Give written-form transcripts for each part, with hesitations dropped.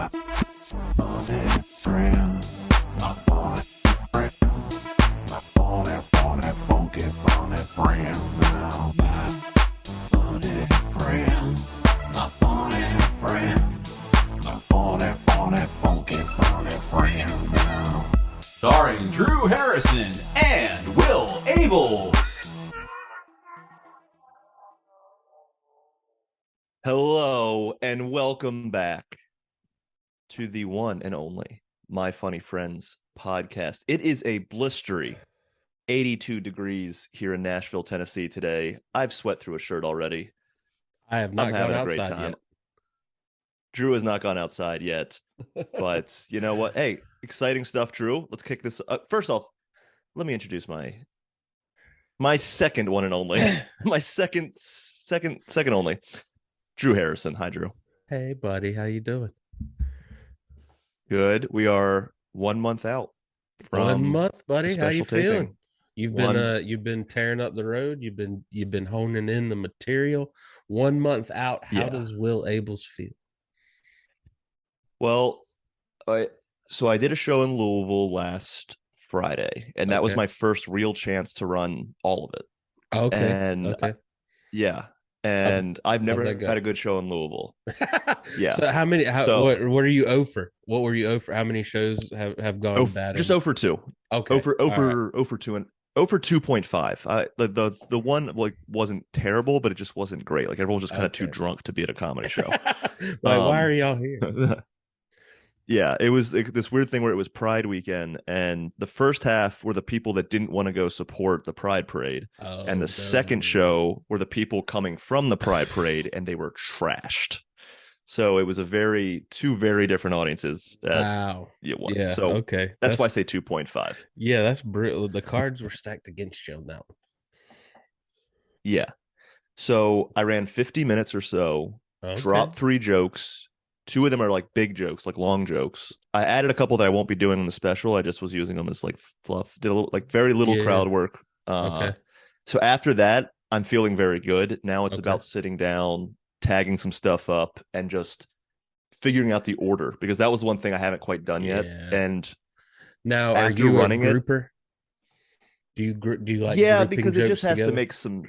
Starring Drew Harrison and Will Abeles. Hello and welcome back to the one and only My Funny Friends podcast. It is a blistery 82 degrees here in Nashville, Tennessee today. I've sweat through a shirt already. I have not gone outside yet. Drew has not gone outside yet, but you know what? Hey, exciting stuff, Drew. Let's kick this up. First off, let me introduce my second one and only, my second only, Drew Harrison. Hi, Drew. Hey, buddy. How you doing? Good. We are 1 month out from 1 month, buddy. How you feeling? Taping. You've been tearing up the road. You've been honing in the material. 1 month out. How does Will Abeles feel? Well, I did a show in Louisville last Friday, and that was my first real chance to run all of it. Okay. And I've never had a good show in Louisville. Yeah. So what are you over? What were you over? How many shows have gone bad? Just over 2. Okay. Over 2 and over 2.5. The one wasn't terrible, but it just wasn't great. Like everyone was just kind of too drunk to be at a comedy show. Why are y'all here? Yeah, it was this weird thing where it was Pride weekend, and the first half were the people that didn't want to go support the Pride Parade, and the second show were the people coming from the Pride Parade, and they were trashed. So it was two very different audiences. Wow. Yeah. So okay, that's why I say 2.5. Yeah, that's brutal. The cards were stacked against you on that one. Yeah. So I ran 50 minutes or so, dropped 3 jokes. 2 of them are like big jokes, like long jokes. I added a couple that I won't be doing in the special. I just was using them as like fluff. Did a little, like very little crowd work. So after that, I'm feeling very good. Now it's about sitting down, tagging some stuff up, and just figuring out the order, because that was one thing I haven't quite done yet. And now, are you running a grouper? Do you like? Yeah, because it just has to make some.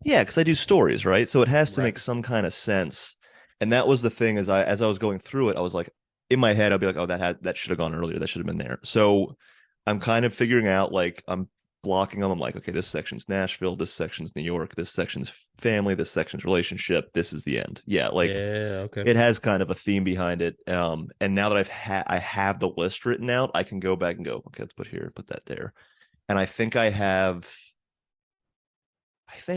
Yeah, because I do stories, right? So it has to make some kind of sense. And that was the thing, as I was going through it, I was like, in my head, I'll be like, oh, that should have gone earlier. That should have been there. So I'm kind of figuring out, like, I'm blocking them. I'm like, okay, this section's Nashville, this section's New York, this section's family, this section's relationship, this is the end. Yeah, like, it has kind of a theme behind it. And now that I have the list written out, I can go back and go, okay, let's put here, put that there. And I think I have,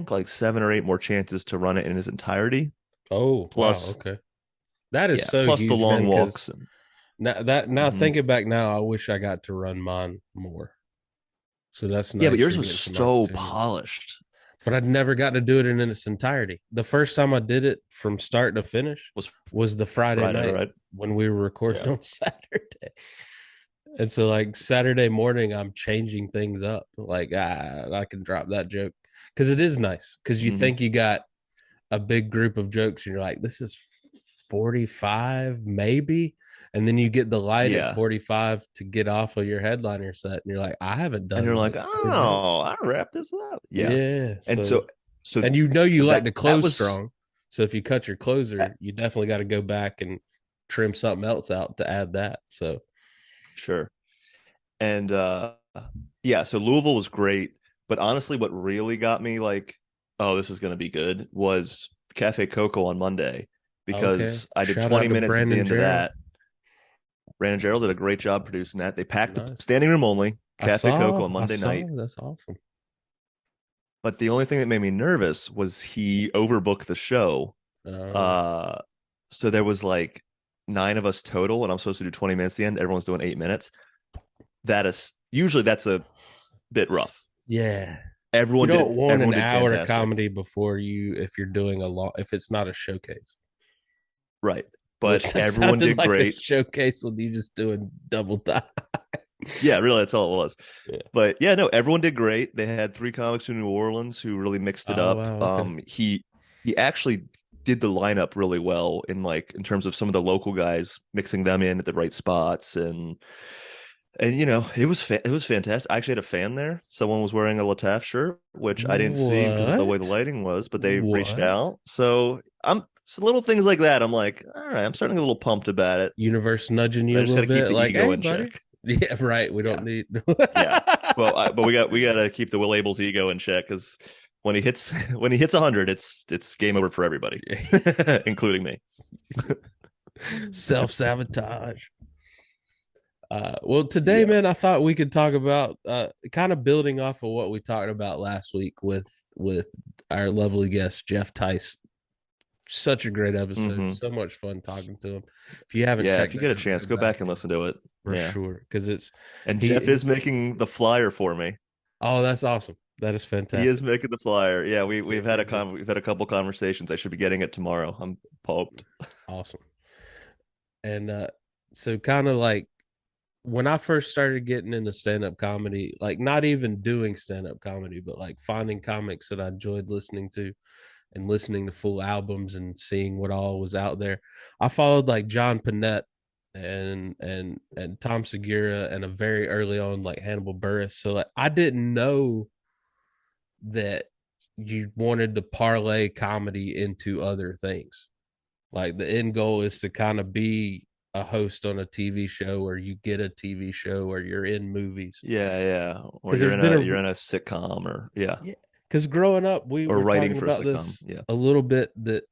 like 7 or 8 more chances to run it in its entirety. Oh, plus, wow, okay. That is so plus huge, the long walks. Thinking back now, I wish I got to run mine more. So that's nice. Yeah, but yours was so polished. But I'd never got to do it in its entirety. The first time I did it from start to finish was the Friday night when we were recording on Saturday. And so, like, Saturday morning, I'm changing things up. Like, I can drop that joke. Because it is nice. Because you think you got a big group of jokes and you're like, this is 45 maybe, and then you get the light at 45 to get off of your headliner set, and you're like, I haven't done, and you're like, I wrap this up. And so and you like to close strong, so if you cut your closer, you definitely got to go back and trim something else out to add that. So sure. And so Louisville was great, but honestly what really got me like, oh, this is going to be good, was Cafe Coco on Monday, because I did 20 minutes at the end of that. Brandon Gerald did a great job producing that. They packed the standing room only, Cafe Coco on Monday night. That's awesome. But the only thing that made me nervous was he overbooked the show. So there was like 9 of us total, and I'm supposed to do 20 minutes at the end. Everyone's doing 8 minutes. Usually that's a bit rough. Yeah. Everyone you don't want an hour fantastic. of comedy before if you're doing if it's not a showcase, right? But everyone did like great. A showcase with you just doing double time. Yeah, really, that's all it was. Yeah. But yeah, no, everyone did great. They had 3 comics from New Orleans who really mixed it up. Wow, okay. He actually did the lineup really well in terms of some of the local guys, mixing them in at the right spots. And it was fantastic. I actually had a fan there. Someone was wearing a Lataf shirt, which I didn't see because of the way the lighting was, but they reached out. So little things like that. I'm like, all right, I'm starting a little pumped about it. Universe nudging you a little bit, keep the ego hey, in buddy. Check. Yeah, right. We don't need. Yeah, but we got to keep the Will Abel's ego in check because when he hits 100, it's game over for everybody, including me. Self-sabotage. Well, today, man, I thought we could talk about kind of building off of what we talked about last week with our lovely guest Jeff Tice. Such a great episode. So much fun talking to him. If you haven't checked, if you get a chance, go back and listen to it for sure. Because Jeff is making the flyer for me. Oh, that's awesome. That is fantastic. He is making the flyer. Yeah, we've had a couple conversations. I should be getting it tomorrow. I'm pumped. Awesome. And so kind of like when I first started getting into stand-up comedy, like not even doing stand-up comedy, but like finding comics that I enjoyed listening to and listening to full albums and seeing what all was out there. I followed like John Panette and Tom Segura and a very early on like Hannibal Buress. So like I didn't know that you wanted to parlay comedy into other things. Like the end goal is to kind of be a host on a TV show, or you get a TV show, or you're in movies. Yeah. Or you're in a sitcom, or yeah. Because growing up, we were writing talking about this a little bit. That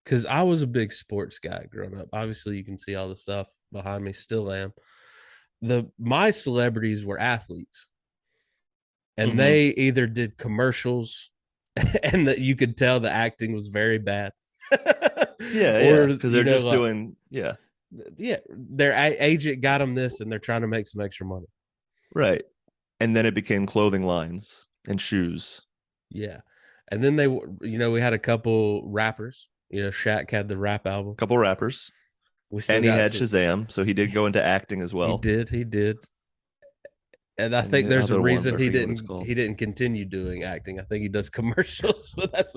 because I was a big sports guy growing up. Obviously, you can see all the stuff behind me. Still am. My celebrities were athletes, and they either did commercials, and that you could tell the acting was very bad. Because they're just doing their agent got them this, and they're trying to make some extra money, right? And then it became clothing lines and shoes. Yeah. And then we had a couple rappers. Shaq had the rap album. Couple rappers. And he had Shazam, so he did go into acting as well. He did. And I think there's a reason he didn't continue doing acting. I think he does commercials, but that's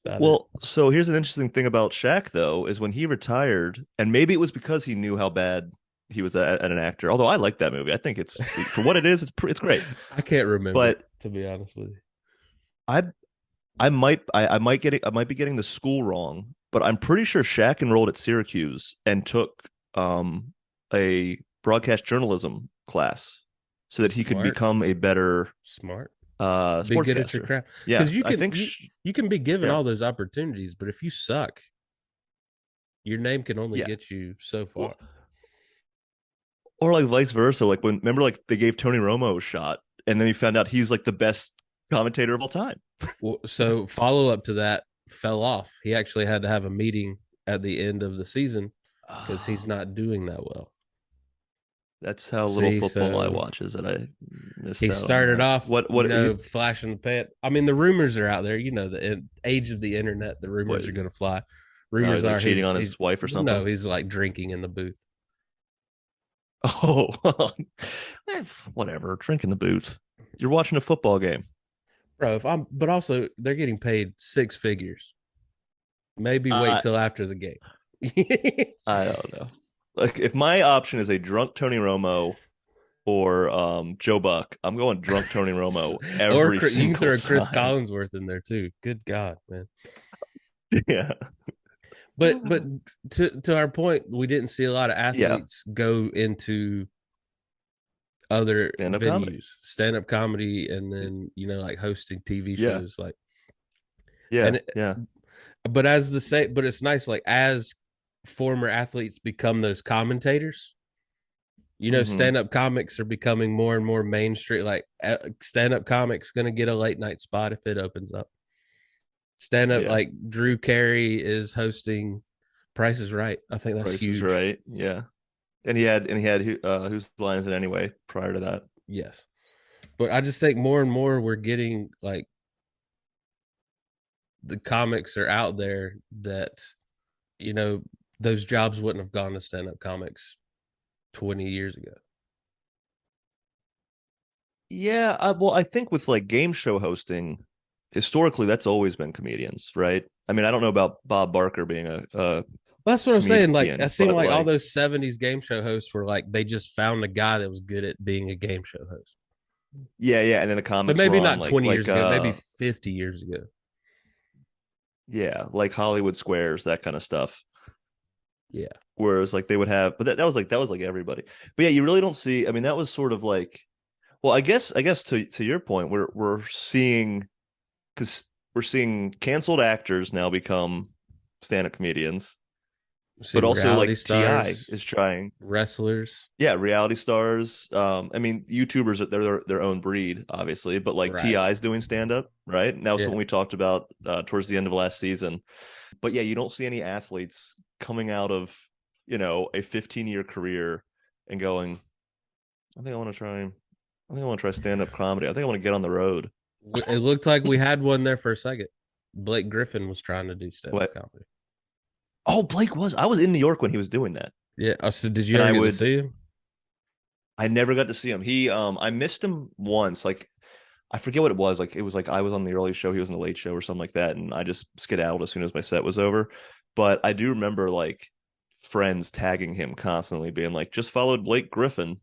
well, so here's an interesting thing about Shaq, though, is when he retired, and maybe it was because he knew how bad he was at an actor. Although I like that movie. I think it's for what it is, it's great. I can't remember, but to be honest with you, I might be getting the school wrong, but I'm pretty sure Shaq enrolled at Syracuse and took a broadcast journalism class so that he could become a better sportscaster. Be good at your craft. Yeah, because you can be given all those opportunities, but if you suck, your name can only get you so far. Or like vice versa. Like remember they gave Tony Romo a shot, and then you found out he's like the best commentator of all time. Well, so follow up to that fell off. He actually had to have a meeting at the end of the season because he's not doing that well. That's how little football I watch is that I missed he started off flashing the pan. I mean, the rumors are out there. The age of the internet, the rumors are going to fly. Rumors are cheating on his wife or something. No, he's like drinking in the booth. Oh, whatever. Drink in the booth. You're watching a football game, bro. But also they're getting paid 6 figures. Maybe wait till after the game. I don't know. Like if my option is a drunk Tony Romo or Joe Buck, I'm going drunk Tony Romo every single time. You can throw Chris Collinsworth in there too. Good God, man. Yeah. But to our point, we didn't see a lot of athletes go into other stand-up comedy, and then like hosting TV shows, But but it's nice, like as former athletes become those commentators. Stand-up comics are becoming more and more mainstream. Like stand-up comics going to get a late night spot if it opens up. Stand-up like Drew Carey is hosting Price is Right. I think that's huge. Price is Right, yeah. And he had Whose Line Is It Anyway prior to that. Yes. But I just think more and more we're getting like the comics are out there that those jobs wouldn't have gone to stand-up comics 20 years ago. Yeah, well, I think with like game show hosting, historically that's always been comedians, right? I mean, I don't know about Bob Barker being a That's what I'm saying. Like, comedian, I seem like all like those 70s game show hosts were like, they just found a guy that was good at being a game show host. yeah, and then the But comics were maybe on not 20 years ago, maybe 50 years ago. Yeah, like Hollywood Squares, that kind of stuff. Yeah. Whereas like they would have, but that was like everybody. But yeah, you really don't see. I mean, that was sort of like, well, I guess to your point, we're seeing, because we're seeing canceled actors now become stand-up comedians, but also reality like Ti stars, is trying. wrestlers. Yeah, reality stars. I mean, YouTubers, they're their own breed, obviously, but like Right. Ti is doing stand-up, right? And that was Yeah. something we talked about towards the end of last season. But yeah, you don't see any athletes coming out of, a 15-year career and going, I think I want to try. I think I want to try stand-up comedy. I think I want to get on the road. It looked like we had one there for a second. Blake Griffin was trying to do stand-up comedy. Oh, Blake was. I was in New York when he was doing that. Yeah. Oh, so did you ever get to see him? I never got to see him. I missed him once. Like, I forget what it was. Like, it was like I was on the early show, he was on the late show or something like that, and I just skedaddled as soon as my set was over. But I do remember like friends tagging him constantly, being like, "Just followed Blake Griffin,"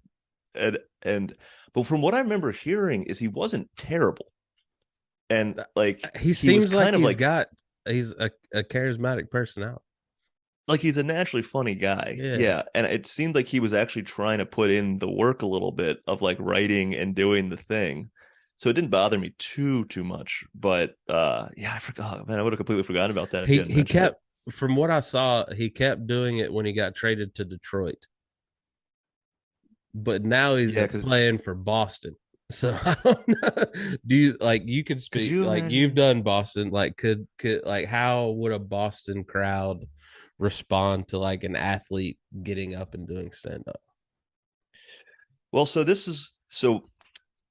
and but from what I remember hearing is he wasn't terrible, and like he seems like he's a charismatic personality. Like he's a naturally funny guy. Yeah. And it seemed like he was actually trying to put in the work a little bit of like writing and doing the thing. So it didn't bother me too much. But yeah, I forgot. Man, I would have completely forgotten about that. He kept, from what I saw, he kept doing it when he got traded to Detroit. But now he's playing for Boston. So I don't know. Do you like, you could speak like you've done Boston, like could like how would a Boston crowd respond to like an athlete getting up and doing stand-up? Well, so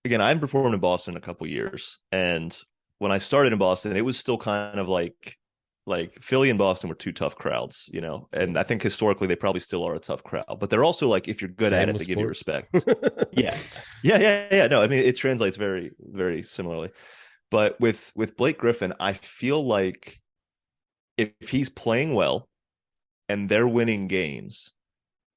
again, I haven't performed in Boston in a couple years, and when I started in Boston, it was still kind of like Philly and Boston were two tough crowds, and I think historically they probably still are a tough crowd, but they're also like, if you're good at it, they give you respect. Yeah. No, I mean, it translates very, very similarly. But with Blake Griffin, I feel like if he's playing well and they're winning games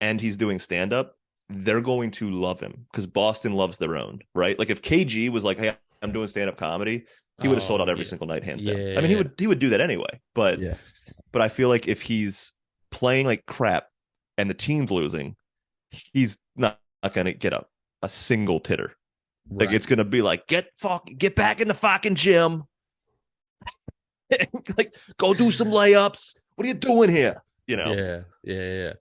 and he's doing stand-up, they're going to love him because Boston loves their own, right? Like if KG was like, hey, I'm doing stand-up comedy, he would have sold out every single night, hands down. I mean, he would do that anyway. But I feel like if he's playing like crap and the team's losing, he's not going to get a single titter. Right. Like it's going to be like, get back in the fucking gym. Like, go do some layups. What are you doing here? Yeah.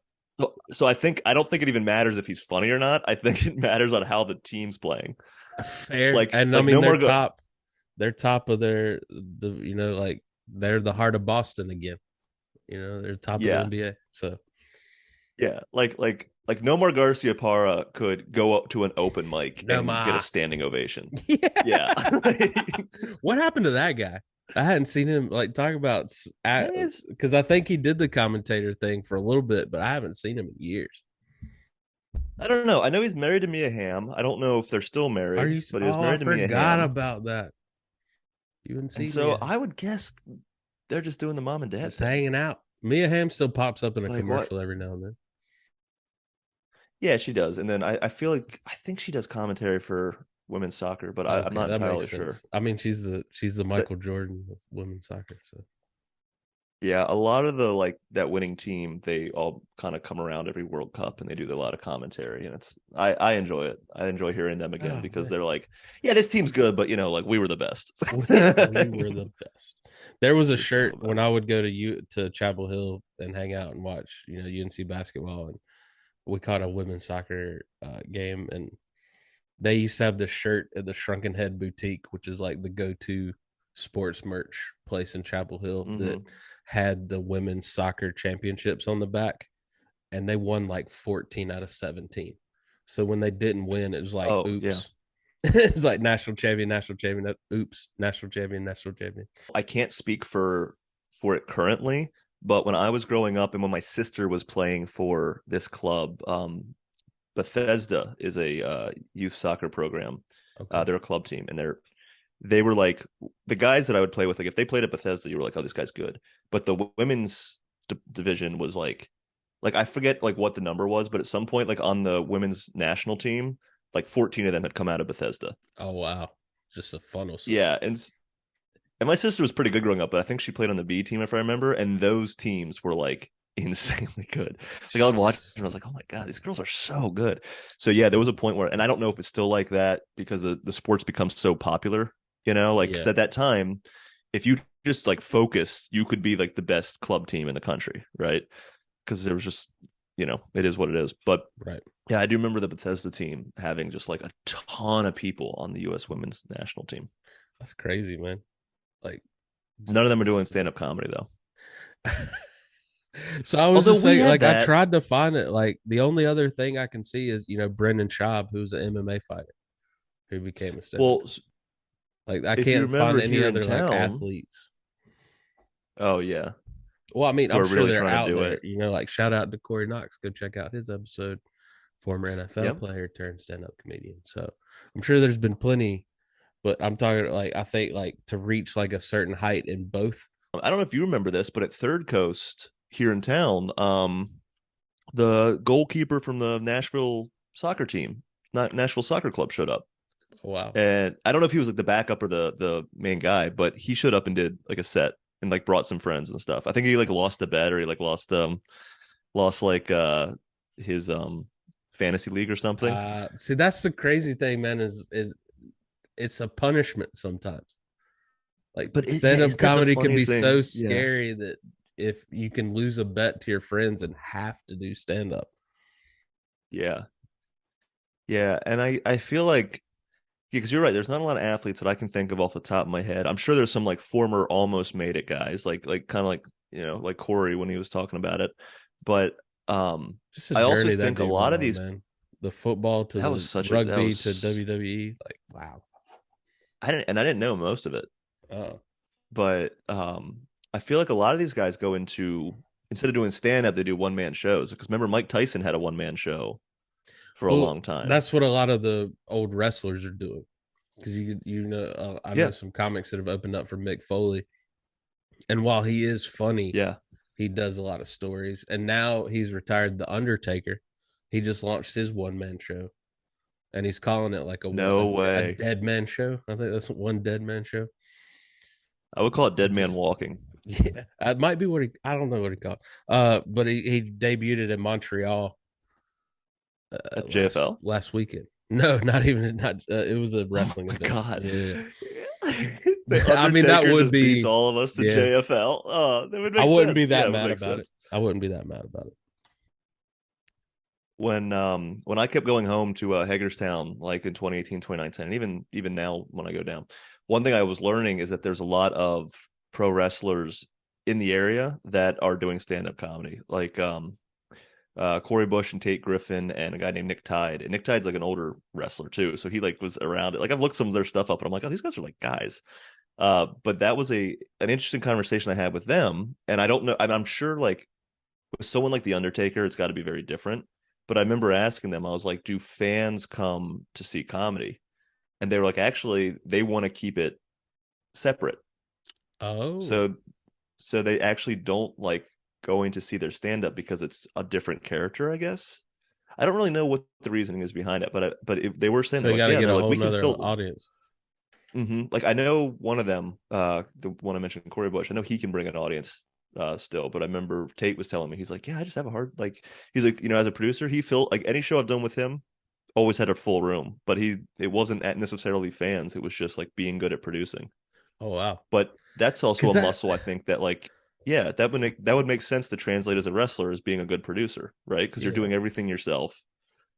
So I don't think it even matters if he's funny or not. I think it matters on how the team's playing. Fair. And I mean, they're top of they're the heart of Boston again. They're top of the NBA. So yeah, like Nomar Garciaparra could go up to an open mic and get a standing ovation. Yeah. What happened to that guy? I hadn't seen him talk about, because I think he did the commentator thing for a little bit, but I haven't seen him in years. I don't know. I know he's married to Mia Hamm. I don't know if they're still married. But he was married to Mia Hamm. I forgot about that. You didn't see. So I would guess they're just doing the mom and dad just hanging out. Mia Hamm still pops up in a commercial every now and then. Yeah, she does. And then I think she does commentary for women's soccer, but I'm not entirely sure. I mean, she's the Michael Jordan of women's soccer. So yeah, a lot of the that winning team, they all kind of come around every World Cup and they do a lot of commentary, and I enjoy it. I enjoy hearing them again because they're like, yeah, this team's good, but we were the best. We were the best. There was a shirt when I would go to Chapel Hill and hang out and watch UNC basketball, and we caught a women's soccer game, and they used to have this shirt at the Shrunken Head Boutique, which is like the go-to sports merch place in Chapel Hill, that had the women's soccer championships on the back, and they won 14 out of 17. So when they didn't win, it was like, oops. Yeah. It's like national champion, oops, national champion. I can't speak for it currently, but when I was growing up and when my sister was playing for this club, Bethesda is a youth soccer program. Okay. They're a club team, and they were like the guys that I would play with. Like if they played at Bethesda, you were like, oh, this guy's good. But the women's division was like I forget like what the number was, but at some point, like on the women's national team, like 14 of them had come out of Bethesda. Oh wow, just a funnel system. Yeah, and my sister was pretty good growing up, but I think she played on the B team if I remember, and those teams were like insanely good. Like I would watch and I was like, oh my god, these girls are so good. So yeah, there was a point where, and I don't know if it's still like that because the sports becomes so popular, like 'cause at that time, if you just like focused, you could be like the best club team in the country, right? Because there was just, it is what it is. But right. Yeah, I do remember the Bethesda team having just like a ton of people on the U.S. women's national team. That's crazy, man. Like none of them are doing stand-up comedy though. So I was just saying, like, I tried to find it. Like, the only other thing I can see is, Brendan Schaub, who's an MMA fighter, who became a stand-up. Well, like, I can't find any other like athletes. Oh yeah. Well, I mean, I'm sure they're out there. Like shout out to Corey Knox. Go check out his episode. Former NFL player turned stand-up comedian. So I'm sure there's been plenty, but I'm talking like I think like to reach like a certain height in both. I don't know if you remember this, but at Third Coast here in town, the goalkeeper from the Nashville soccer team, not Nashville Soccer Club, showed up. Oh, wow. And I don't know if he was like the backup or the main guy, but he showed up and did like a set and like brought some friends and stuff. I think he like lost a bet or he like lost like his fantasy league or something. See, that's the crazy thing, man, is it's a punishment sometimes. Like, but stand-up comedy can be so scary that if you can lose a bet to your friends and have to do stand-up. Yeah. And I feel like, because you're right, there's not a lot of athletes that I can think of off the top of my head. I'm sure there's some like former almost made it guys, like kind of like like Corey when he was talking about it. But I also think a lot of these, man. The football to the rugby to WWE, like wow. I didn't know most of it. Oh. But I feel like a lot of these guys go into, instead of doing stand-up, they do one-man shows. Because remember, Mike Tyson had a one-man show for a long time. That's what a lot of the old wrestlers are doing. Because I know some comics that have opened up for Mick Foley, and while he is funny, he does a lot of stories. And now he's retired. The Undertaker, he just launched his one-man show, and he's calling it like a dead man show. I think that's one dead man show. I would call it Dead Man Walking. Yeah, it might be what I don't know what he called. But he debuted it in Montreal at JFL last weekend. No, not even. It was a wrestling event. God, yeah. I mean, that would be beats all of us to JFL. Oh, that would make sense. I wouldn't be that mad about it. I wouldn't be that mad about it. When I kept going home to Hagerstown, like in 2018, 2019, and even now when I go down, one thing I was learning is that there's a lot of pro wrestlers in the area that are doing stand-up comedy, like Corey Bush and Tate Griffin and a guy named Nick Tide. And Nick Tide's like an older wrestler too, so he like was around it. Like I've looked some of their stuff up, and I'm like, oh, these guys are like guys. But that was an interesting conversation I had with them, and I don't know. I'm sure like with someone like the Undertaker, it's got to be very different. But I remember asking them, I was like, do fans come to see comedy? And they were like, actually, they want to keep it separate. Oh. So they actually don't like going to see their stand-up because it's a different character, I guess. I don't really know what the reasoning is behind it, but they were saying, so you got to get a whole other audience. Mm-hmm. Like I know one of them, the one I mentioned, Corey Bush, I know he can bring an audience still, but I remember Tate was telling me, he's like, yeah, I just have a hard, like, he's like, as a producer, he felt like any show I've done with him always had a full room, but it wasn't necessarily fans, it was just like being good at producing. Oh wow. But that's also a muscle I think that like, yeah, that would make sense to translate as a wrestler as being a good producer, right? Because you're doing everything yourself,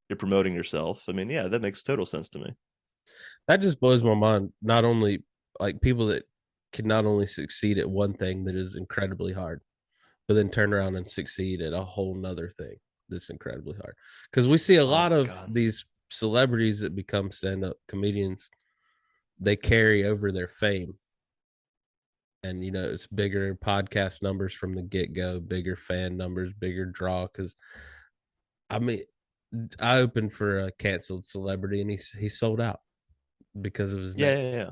you're promoting yourself. I mean, yeah, that makes total sense to me. That just blows my mind. Not only like people that can not only succeed at one thing that is incredibly hard, but then turn around and succeed at a whole nother thing that's incredibly hard. Because we see a lot of these celebrities that become stand-up comedians, they carry over their fame. And, it's bigger podcast numbers from the get-go, bigger fan numbers, bigger draw. Because, I mean, I opened for a canceled celebrity, and he sold out because of his name. Yeah.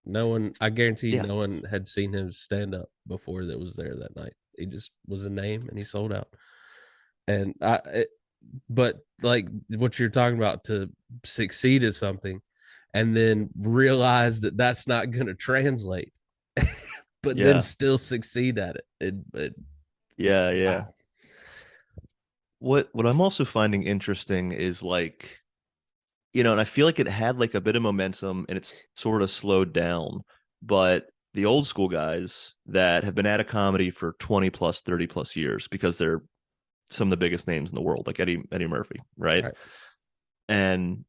No one, I guarantee you, Yeah. no one had seen him stand up before that was there that night. He just was a name and he sold out. And but like what you're talking about, to succeed at something and then realize that that's not going to translate, but then still succeed at it. Yeah. Wow. What I'm also finding interesting is like, and I feel like it had like a bit of momentum and it's sort of slowed down, but the old school guys that have been at a comedy for 20 plus, 30 plus years, because they're some of the biggest names in the world, like Eddie Murphy, right? And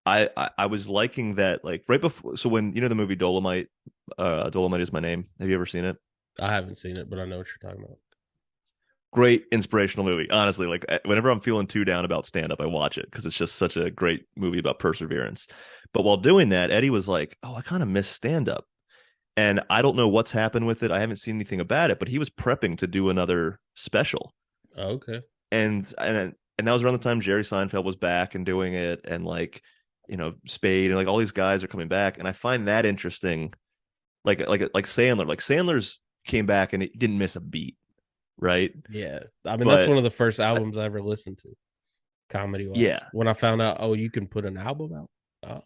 I was liking that, like right before. So when the movie Dolomite, Dolomite is My Name. Have you ever seen it? I haven't seen it, but I know what you're talking about. Great inspirational movie, honestly. Like whenever I'm feeling too down about stand up, I watch it because it's just such a great movie about perseverance. But while doing that, Eddie was like, "Oh, I kind of miss stand up," and I don't know what's happened with it. I haven't seen anything about it, but he was prepping to do another special. Oh, okay. And that was around the time Jerry Seinfeld was back and doing it, and like Spade and like all these guys are coming back, and I find that interesting. Like Sandler, like Sandler's came back and it didn't miss a beat, right? Yeah, I mean that's But one of the first albums I ever listened to, comedy wise. Yeah, when I found out, oh, you can put an album out. Oh,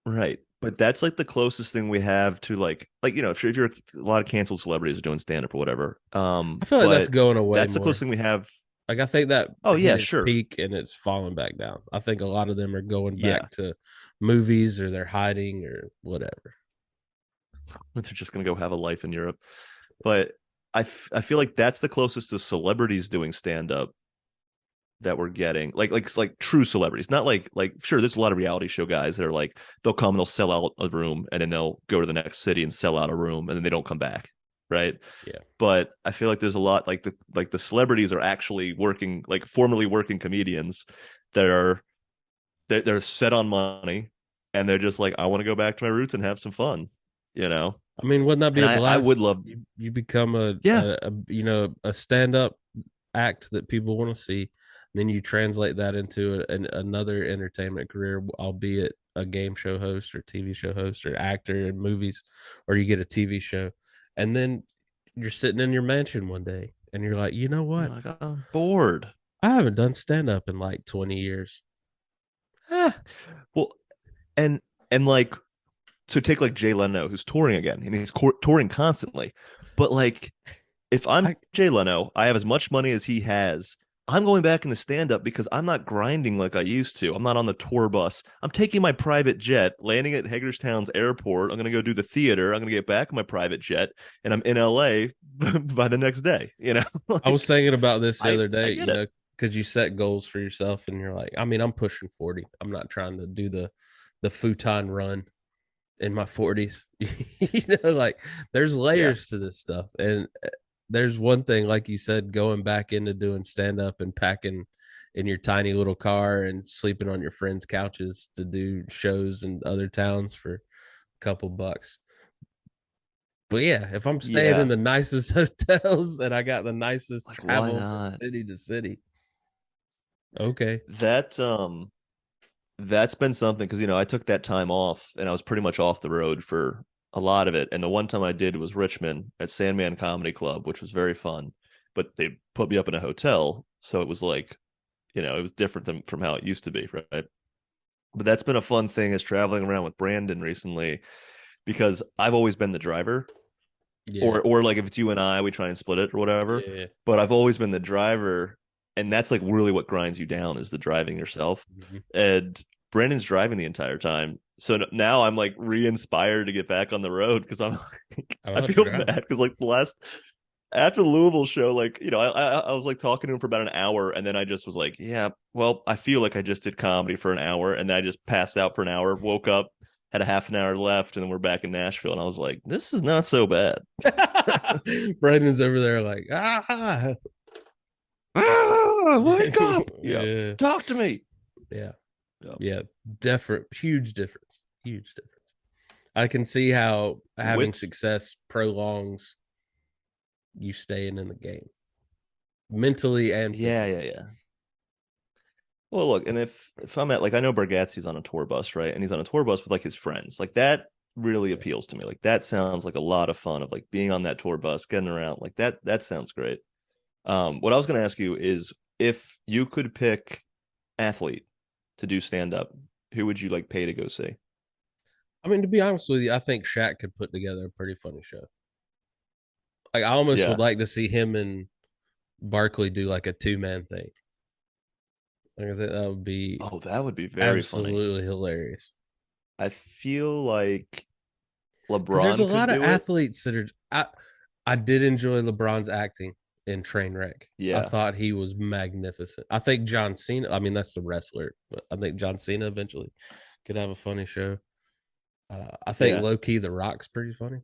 right. But that's like the closest thing we have to if you're a lot of canceled celebrities are doing stand up or whatever. I feel like that's But going away. That's more. the closest thing we have. Like I think that Oh yeah, hit its sure. peak and it's falling back down. I think a lot of them are going back to movies or they're hiding or whatever. They're just gonna go have a life in Europe. But I feel like that's the closest to celebrities doing stand up that we're getting, like true celebrities, not like sure, there's a lot of reality show guys that are like they'll come and they'll sell out a room and then they'll go to the next city and sell out a room and then they don't come back, right? Yeah. But I feel like there's a lot like the celebrities are actually working, like formerly working comedians that are they're set on money and they're just like, I want to go back to my roots and have some fun. I mean, wouldn't that be a blast? I would love you become a a stand up act that people want to see. Then you translate that into another entertainment career, albeit a game show host or TV show host or actor in movies, or you get a TV show, and then you're sitting in your mansion one day and you're like, you know what? I'm bored. I haven't done stand up in like 20 years. Well, and like, so take like Jay Leno, who's touring again, and he's touring constantly. But like, if I'm Jay Leno, I have as much money as he has. I'm going back into stand up because I'm not grinding like I used to. I'm not on the tour bus. I'm taking my private jet, landing at Hagerstown's airport. I'm going to go do the theater. I'm going to get back in my private jet, and I'm in LA by the next day. Like, I was thinking about this the other day, because you set goals for yourself and you're like, I mean, I'm pushing 40. I'm not trying to do the futon run in my 40s. Like there's layers to this stuff. And there's one thing, like you said, going back into doing stand up and packing in your tiny little car and sleeping on your friends' couches to do shows in other towns for a couple bucks. But yeah, if I'm staying in the nicest hotels and I got the nicest travel from city to city, okay. That's been something, because I took that time off and I was pretty much off the road for a lot of it. And the one time I did was Richmond at Sandman Comedy Club, which was very fun. But they put me up in a hotel, so it was like, it was different from how it used to be, right? But that's been a fun thing, is traveling around with Brandon recently, because I've always been the driver. Yeah. Or like if it's you and I, we try and split it or whatever. Yeah. But I've always been the driver. And that's like really what grinds you down, is the driving yourself. Mm-hmm. And Brandon's driving the entire time. So now I'm like re-inspired to get back on the road, because I feel bad, because like after the Louisville show, like, I was like talking to him for about an hour, and then I just was like, yeah, well, I feel like I just did comedy for an hour, and then I just passed out for an hour, woke up, had a half an hour left, and then we're back in Nashville, and I was like, this is not so bad. Brandon's over there like, wake up. Yeah. Talk to me. Yeah. Huge difference. I can see how having success prolongs you staying in the game mentally and physically. Yeah. Well, look, and if I'm at, like, I know Bargatze's on a tour bus, right? And he's on a tour bus with like his friends. Like that really appeals to me. Like that sounds like a lot of fun of like being on that tour bus, getting around. Like that sounds great. What I was going to ask you is if you could pick athlete to do stand up, who would you like pay to go see? I mean, to be honest with you, I think Shaq could put together a pretty funny show. Like, I almost would like to see him and Barkley do like a 2-man thing. Like, I think that would be that would be very absolutely hilarious. I feel like LeBron. There's a lot of athletes that are. I did enjoy LeBron's acting in Trainwreck. Yeah, I thought he was magnificent. I think John Cena. I mean, that's the wrestler, but I think John Cena eventually could have a funny show. I think low key The Rock's pretty funny.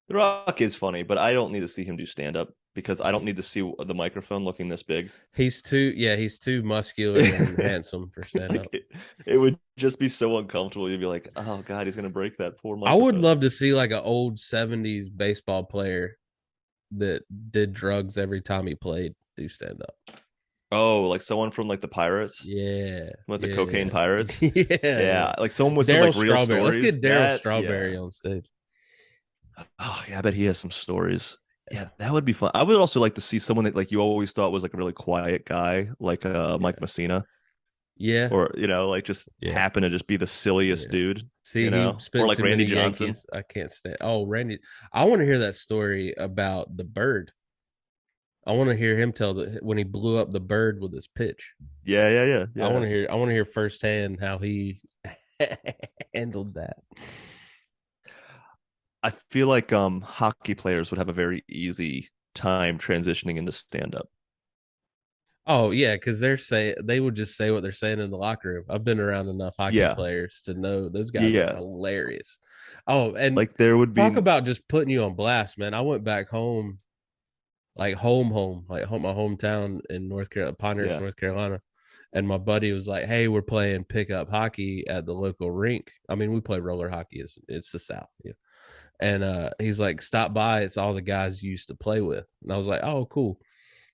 The Rock is funny, but I don't need to see him do stand up because I don't need to see the microphone looking this big. He's too muscular and handsome for stand up. Like it would just be so uncomfortable. You'd be like, oh God, he's gonna break that poor microphone. I would love to see like an old 70s baseball player that did drugs every time he played do stand up. Oh, like someone from like the Pirates? Yeah. Like the cocaine pirates? Yeah. Like someone with Darryl some like real Strawberry. stories. Let's get Darryl Strawberry on stage. Oh, yeah, I bet he has some stories. Yeah, that would be fun. I would also like to see someone that like you always thought was like a really quiet guy, like Mike Messina. Yeah. Or, like just happen to just be the silliest dude. See, he spent or like Randy Johnson. Yankees. I can't stand. Oh, Randy. I want to hear that story about the bird. I want to hear him tell when he blew up the bird with his pitch. Yeah. I want to hear firsthand how he handled that. I feel like hockey players would have a very easy time transitioning into stand up. Oh yeah, because they would just say what they're saying in the locker room. I've been around enough hockey players to know those guys are hilarious. Oh, and like there would talk about just putting you on blast, man. I went back home, like home, like my hometown in North Carolina, Pinehurst, North Carolina, and my buddy was like, "Hey, we're playing pickup hockey at the local rink. I mean, we play roller hockey. It's the South, And he's like, "Stop by. It's all the guys you used to play with." And I was like, "Oh, cool."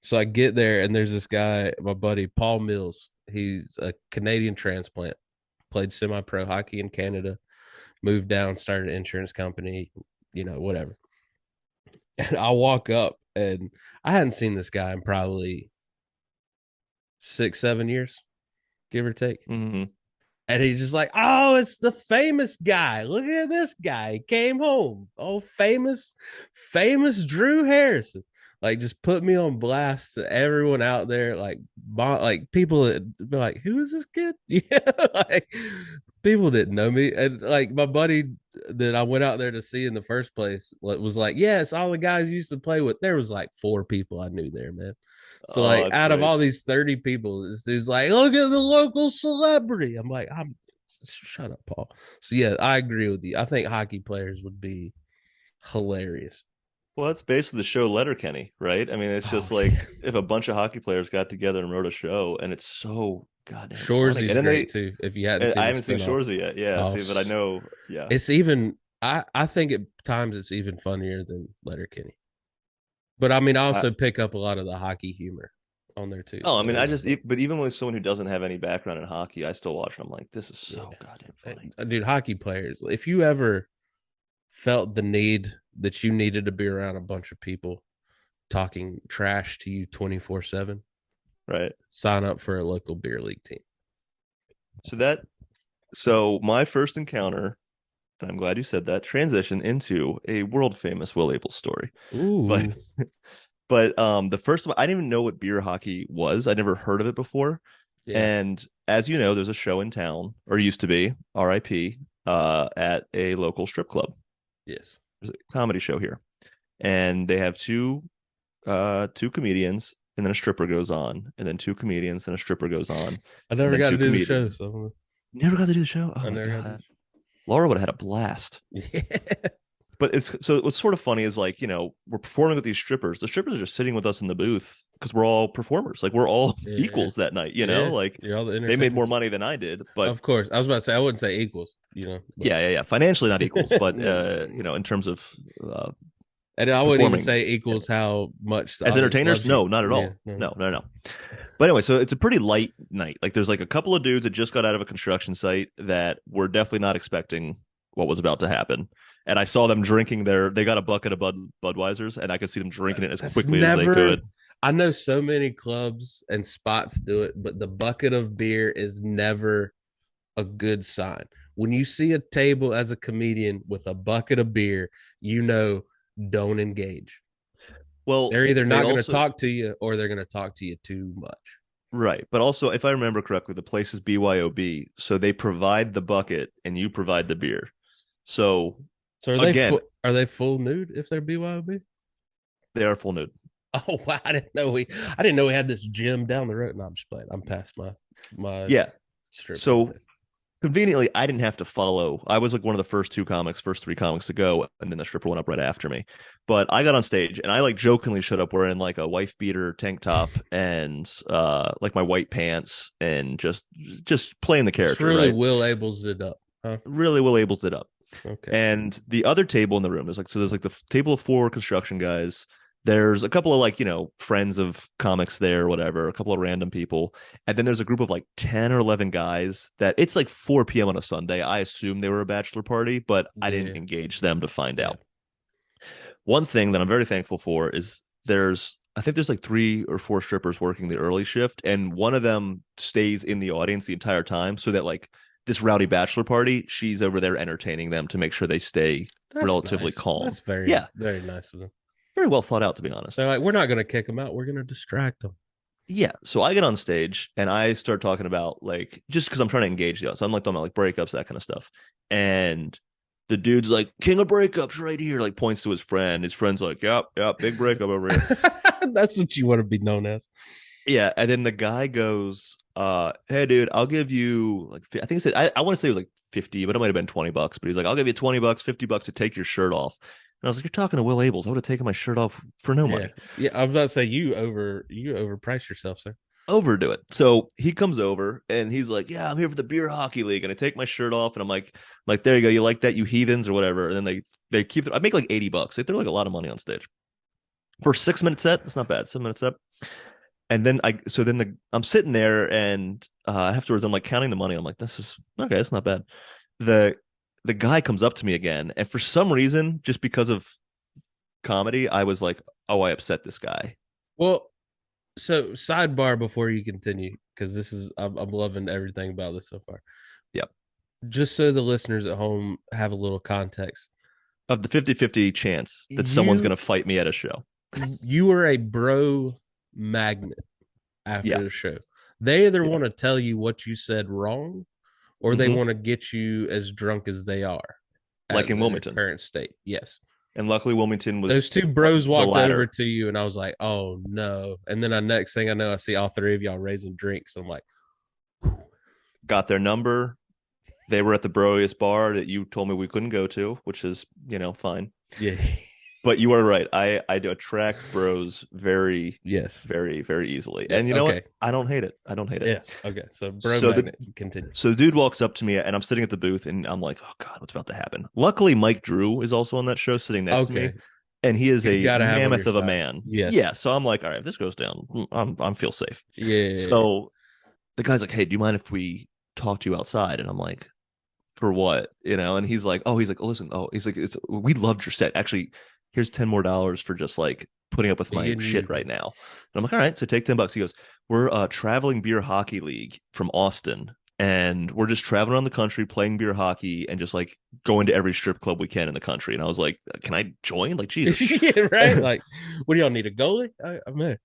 So I get there, and there's this guy, my buddy, Paul Mills. He's a Canadian transplant, played semi-pro hockey in Canada, moved down, started an insurance company, whatever. And I walk up, and I hadn't seen this guy in probably 6-7 years, give or take. Mm-hmm. And he's just like, "Oh, it's the famous guy. Look at this guy. He came home. Oh, famous Drew Harrison." Like, just put me on blast to everyone out there, like people that be like, "Who is this kid?" Like people didn't know me, and like my buddy that I went out there to see in the first place was like, "Yeah, it's all the guys you used to play with." There was like 4 people I knew there, man. So like out of all these 30 people, this dude's like, "Look at the local celebrity." I'm like, shut up, Paul. So yeah, I agree with you. I think hockey players would be hilarious. Well, that's basically the show Letterkenny, right? I mean, it's just like if a bunch of hockey players got together and wrote a show, and it's so goddamn Shoresy's great too. If you hadn't, I haven't seen Shoresy yet. Yeah, but I know. Yeah, it's even. I think at times it's even funnier than Letterkenny. But I mean, I also pick up a lot of the hockey humor on there too. Oh, I mean, but even with someone who doesn't have any background in hockey, I still watch. I'm like, this is so goddamn funny, dude. Hockey players. If you ever felt the need that you needed to be around a bunch of people talking trash to you 24/7, right? Sign up for a local beer league team. So my first encounter, and I'm glad you said that, transition into a world famous Will Abel story. Ooh. But the first one, I didn't even know what beer hockey was. I never heard of it before. Yeah. And as you know, there's a show in town, or used to be, RIP, at a local strip club. Yes. There's a comedy show here. And they have two comedians, and then a stripper goes on, and then 2 comedians, and a stripper goes on. I never got to do the show. So never got to do the show? Oh, I never got to. Laura would have had a blast. Yeah. But what's sort of funny is like, we're performing with these strippers. The strippers are just sitting with us in the booth because we're all performers. Like we're all equals that night, like you're all they made more money than I did. But of course, I was about to say, I wouldn't say equals, But. Yeah. Financially not equals, but in terms of and I wouldn't even say equals how much as entertainers. No, not at all. Yeah, no. But anyway, so it's a pretty light night. Like there's like a couple of dudes that just got out of a construction site that we're definitely not expecting what was about to happen. And I saw them drinking they got a bucket of Budweisers, and I could see them drinking it as quickly as they could. I know so many clubs and spots do it, but the bucket of beer is never a good sign. When you see a table as a comedian with a bucket of beer, don't engage. Well, they're either not going to talk to you or they're going to talk to you too much. Right. But also, if I remember correctly, the place is BYOB. So they provide the bucket and you provide the beer. So are they full nude if they're BYOB? They are full nude. Oh wow! I didn't know we had this gym down the road. No, I'm just playing. I'm past my strip. So conveniently, I didn't have to follow. I was like one of the first three comics to go, and then the stripper went up right after me. But I got on stage and I like jokingly showed up wearing like a wife beater tank top and like my white pants and just playing the character. It's really right? Will Abels it up. Huh? Really Will Abels it up. Okay. And the other table in the room, there's like the table of 4 construction guys. There's a couple of like, friends of comics there, or whatever, a couple of random people. And then there's a group of like 10 or 11 guys that it's like 4 p.m. on a Sunday. I assume they were a bachelor party, but I didn't engage them to find out. One thing that I'm very thankful for is I think there's like 3 or 4 strippers working the early shift. And one of them stays in the audience the entire time so that like this rowdy bachelor party, she's over there entertaining them to make sure they stay relatively calm. That's very nice of them. Very well thought out, to be honest. They're like, we're not going to kick them out. We're going to distract them. Yeah. So I get on stage and I start talking about like, just because I'm trying to engage the audience. So I'm like talking about like breakups, that kind of stuff. And the dude's like, king of breakups right here, like points to his friend. His friend's like, yep, big breakup over here. That's what you want to be known as. Yeah. And then the guy goes, hey, dude, I'll give you like, I think it said, I want to say it was like 50, but it might have been $20. But he's like, I'll give you $20, $50 to take your shirt off. And I was like, you're talking to Will Abels. I would have taken my shirt off for no money. Yeah, I was about to say you overprice yourself, sir. Overdo it. So he comes over and he's like, yeah, I'm here for the beer hockey league. And I take my shirt off and I'm like, there you go. You like that, you heathens, or whatever. And then they keep it. I make like $80. They throw like a lot of money on stage for a 6-minute set. It's not bad. 7-minute set. And then I'm sitting there and afterwards I'm like counting the money. I'm like, this is okay. It's not bad. The guy comes up to me again, and for some reason, just because of comedy, I was like, oh, I upset this guy. Well, so sidebar before you continue, because I'm loving everything about this so far. Yep. Just so the listeners at home have a little context of the 50-50 chance that someone's going to fight me at a show. You are a bro magnet after the show. They either want to tell you what you said wrong, or they want to get you as drunk as they are. Like in Wilmington. Current state, yes. And luckily Wilmington was... Those 2 bros walked over to you, and I was like, oh, no. And then next thing I know, I see all 3 of y'all raising drinks. I'm like... Got their number. They were at the broiest bar that you told me we couldn't go to, which is, fine. Yeah. But you are right. I do attract bros very, very, very easily. Yes, and you know what? I don't hate it. Yeah. Okay. So magnet, continue. So the dude walks up to me and I'm sitting at the booth and I'm like, oh God, what's about to happen? Luckily, Mike Drew is also on that show sitting next to me. And he is a mammoth of a man. Yes. Yeah. So I'm like, all right, if this goes down, I'm feel safe. Yeah. So the guy's like, hey, do you mind if we talk to you outside? And I'm like, for what? And he's like, oh, listen, we loved your set. Actually, here's $10 more for just like putting up with my shit right now. And I'm like, all right, so take $10. He goes, we're a traveling beer hockey league from Austin. And we're just traveling around the country playing beer hockey and just like going to every strip club we can in the country. And I was like, can I join? Like, Jesus. Yeah, right. Like, what do y'all need, a goalie? I'm there.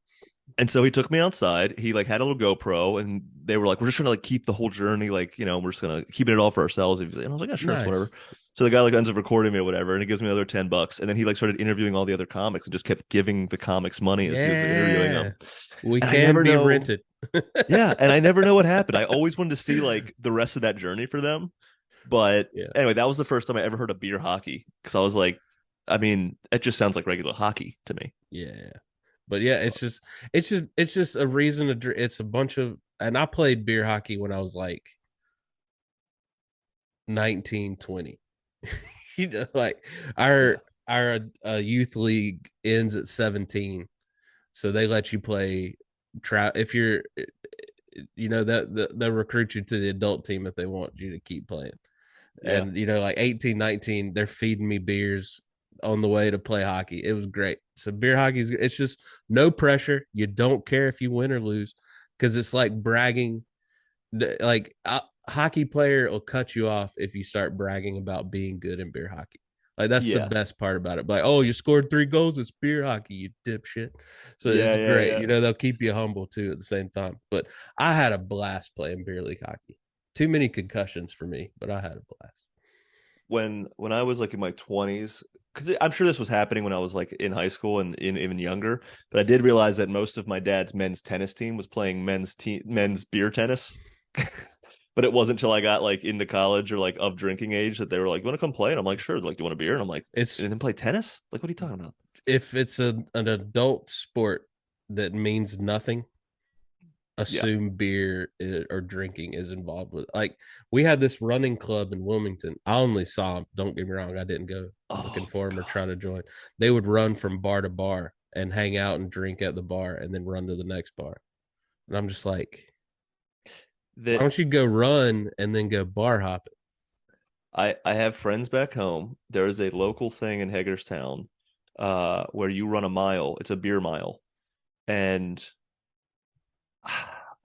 And so he took me outside. He like had a little GoPro and they were like, we're just trying to like keep the whole journey. Like, we're just going to keep it all for ourselves. And I was like, yeah, sure. Nice. Whatever. So the guy like ends up recording me or whatever, and he gives me another $10. And then he like started interviewing all the other comics and just kept giving the comics money as he was interviewing them. We can be rented. Yeah, and I never know what happened. I always wanted to see like the rest of that journey for them. But anyway, that was the first time I ever heard of beer hockey because I was like, I mean, it just sounds like regular hockey to me. Yeah, but yeah, it's just a reason to. It's a bunch of, and I played beer hockey when I was like 19, 20. Like our youth league ends at 17, so they let you play if you're that they'll recruit you to the adult team if they want you to keep playing. And, like 18, 19, they're feeding me beers on the way to play hockey. It was great. So beer hockey it's just no pressure. You don't care if you win or lose because it's like bragging. Like a hockey player will cut you off if you start bragging about being good in beer hockey. Like that's the best part about it. Like, oh, you scored 3 goals. It's beer hockey, you dipshit. So it's great. Yeah. They'll keep you humble too at the same time. But I had a blast playing beer league hockey. Too many concussions for me, but I had a blast. When I was like in my 20s, because I'm sure this was happening when I was like in high school and even younger, but I did realize that most of my dad's men's tennis team was playing men's beer tennis. But it wasn't until I got like into college or like of drinking age that they were like, "You want to come play?" And I'm like, "Sure." Like, "Do you want a beer?" And I'm like, "And then play tennis? Like, what are you talking about?" If it's an adult sport that means nothing, assume beer or drinking is involved with. Like, we had this running club in Wilmington. I only saw them. Don't get me wrong. I didn't go looking for them or trying to join. They would run from bar to bar and hang out and drink at the bar and then run to the next bar. And I'm just like, why don't you go run and then go bar hopping? I have friends back home. There is a local thing in Hagerstown where you run a mile. It's a beer mile. And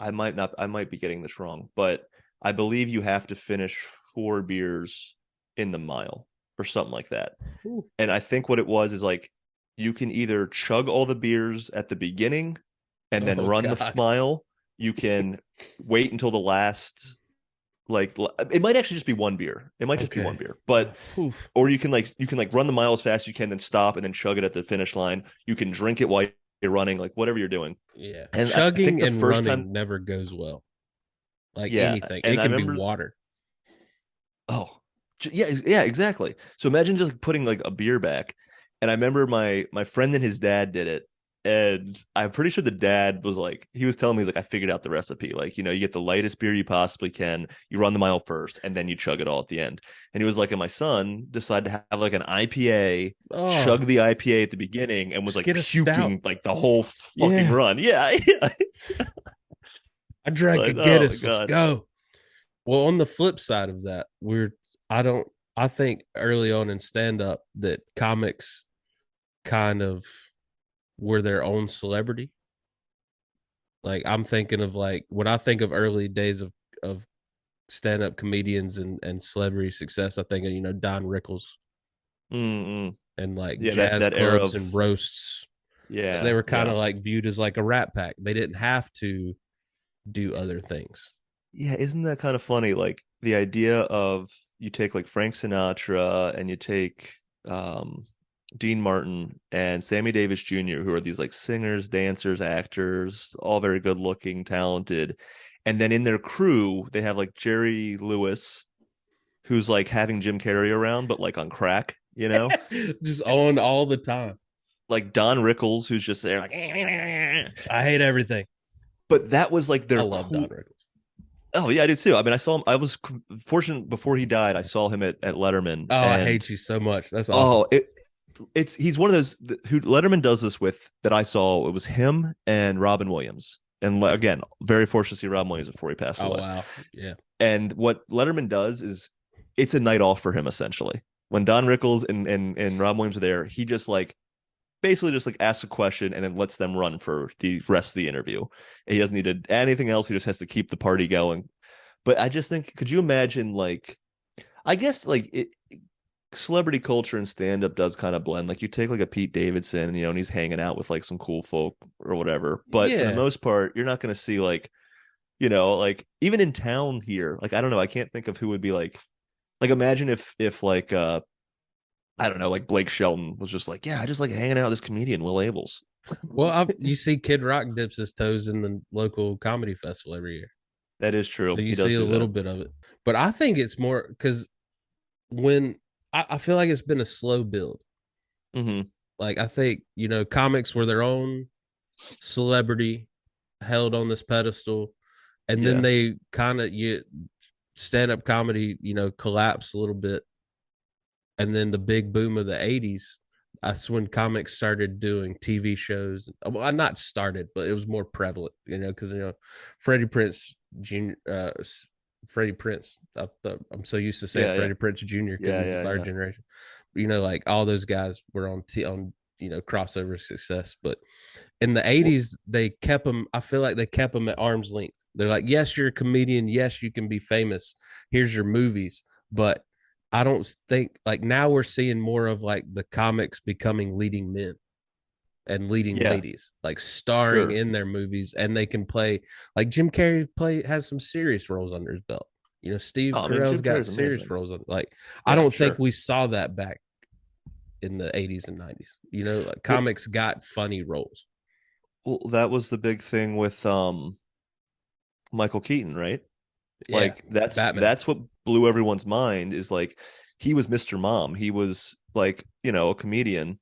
I might be getting this wrong, but I believe you have to finish 4 beers in the mile or something like that. Ooh. And I think what it was is like you can either chug all the beers at the beginning and then run the mile. You can wait until the last, like, it might actually just be 1 beer. It might just be 1 beer, but or you can run the mile as fast as you can, then stop and then chug it at the finish line. You can drink it while you're running, like whatever you're doing. Yeah, and chugging and running never goes well. Like anything, it can be water. Oh, yeah, exactly. So imagine just like putting like a beer back. And I remember my friend and his dad did it. And I'm pretty sure the dad was like, he was telling me, he's like, I figured out the recipe. Like, you get the lightest beer you possibly can. You run the mile first, and then you chug it all at the end. And he was like, and my son decided to have like an IPA, chug the IPA at the beginning, and was like puking like the whole fucking run. Yeah. I drank a Guinness. Let's go. Well, on the flip side of that, I think early on in stand-up that comics kind of were their own celebrity. Like, I'm thinking of like when I think of early days of stand-up comedians and celebrity success, I think of Don Rickles and like jazz that clubs and roasts. Yeah, they were kind of like viewed as like a Rat Pack. They didn't have to do other things. Yeah, isn't that kind of funny? Like the idea of you take like Frank Sinatra and you take Dean Martin and Sammy Davis Jr., who are these like singers, dancers, actors, all very good looking, talented. And then in their crew, they have like Jerry Lewis, who's like having Jim Carrey around, but like on crack, just on all the time. Like Don Rickles, who's just there like, I hate everything. But that was like their I love Don Rickles. Oh yeah, I did too. I mean, I saw him. I was fortunate before he died. I saw him at Letterman. Oh, I hate you so much. That's awesome. Oh, he's one of those who Letterman does this with that I saw. It was him and Robin Williams. And again, very fortunate to see Robin Williams before he passed away. Oh wow, yeah. And what Letterman does is it's a night off for him essentially. When Don Rickles and Robin Williams are there, he just like basically just like asks a question and then lets them run for the rest of the interview. And he doesn't need to add anything else. He just has to keep the party going. But I just think, could you imagine like, I guess like celebrity culture and stand-up does kind of blend. Like you take like a Pete Davidson, and he's hanging out with like some cool folk or whatever. But for the most part, you're not going to see like, like even in town here, like, I don't know. I can't think of who would be like imagine if like, I don't know, like Blake Shelton was just like, yeah, I just like hanging out with this comedian, Will Abeles. Well, you see Kid Rock dips his toes in the local comedy festival every year. That is true. So you see a little bit of it. But I think it's more because when I feel like it's been a slow build. Mm-hmm. Like I think, comics were their own celebrity held on this pedestal. And then they kind of, stand-up comedy, collapsed a little bit. And then the big boom of the 80s, that's when comics started doing TV shows. Well, not started, but it was more prevalent, because, Freddie Prinze Jr., Freddie Prinze. I'm so used to saying Freddie Prinze Jr. because he's of our generation. You know, like all those guys were on crossover success. But in the 80s, they kept them. I feel like they kept them at arm's length. They're like, yes, you're a comedian. Yes, you can be famous. Here's your movies. But I don't think like now we're seeing more of like the comics becoming leading men and leading ladies, like starring in their movies, and they can play like Jim Carrey has some serious roles under his belt. You know, Steve Carell's got serious roles on. Like, I don't think we saw that back in the 80s and 90s. You know, like comics got funny roles. Well, that was the big thing with Michael Keaton, right? Yeah, like that's what blew everyone's mind is like he was Mr. Mom. He was like, you know, a comedian.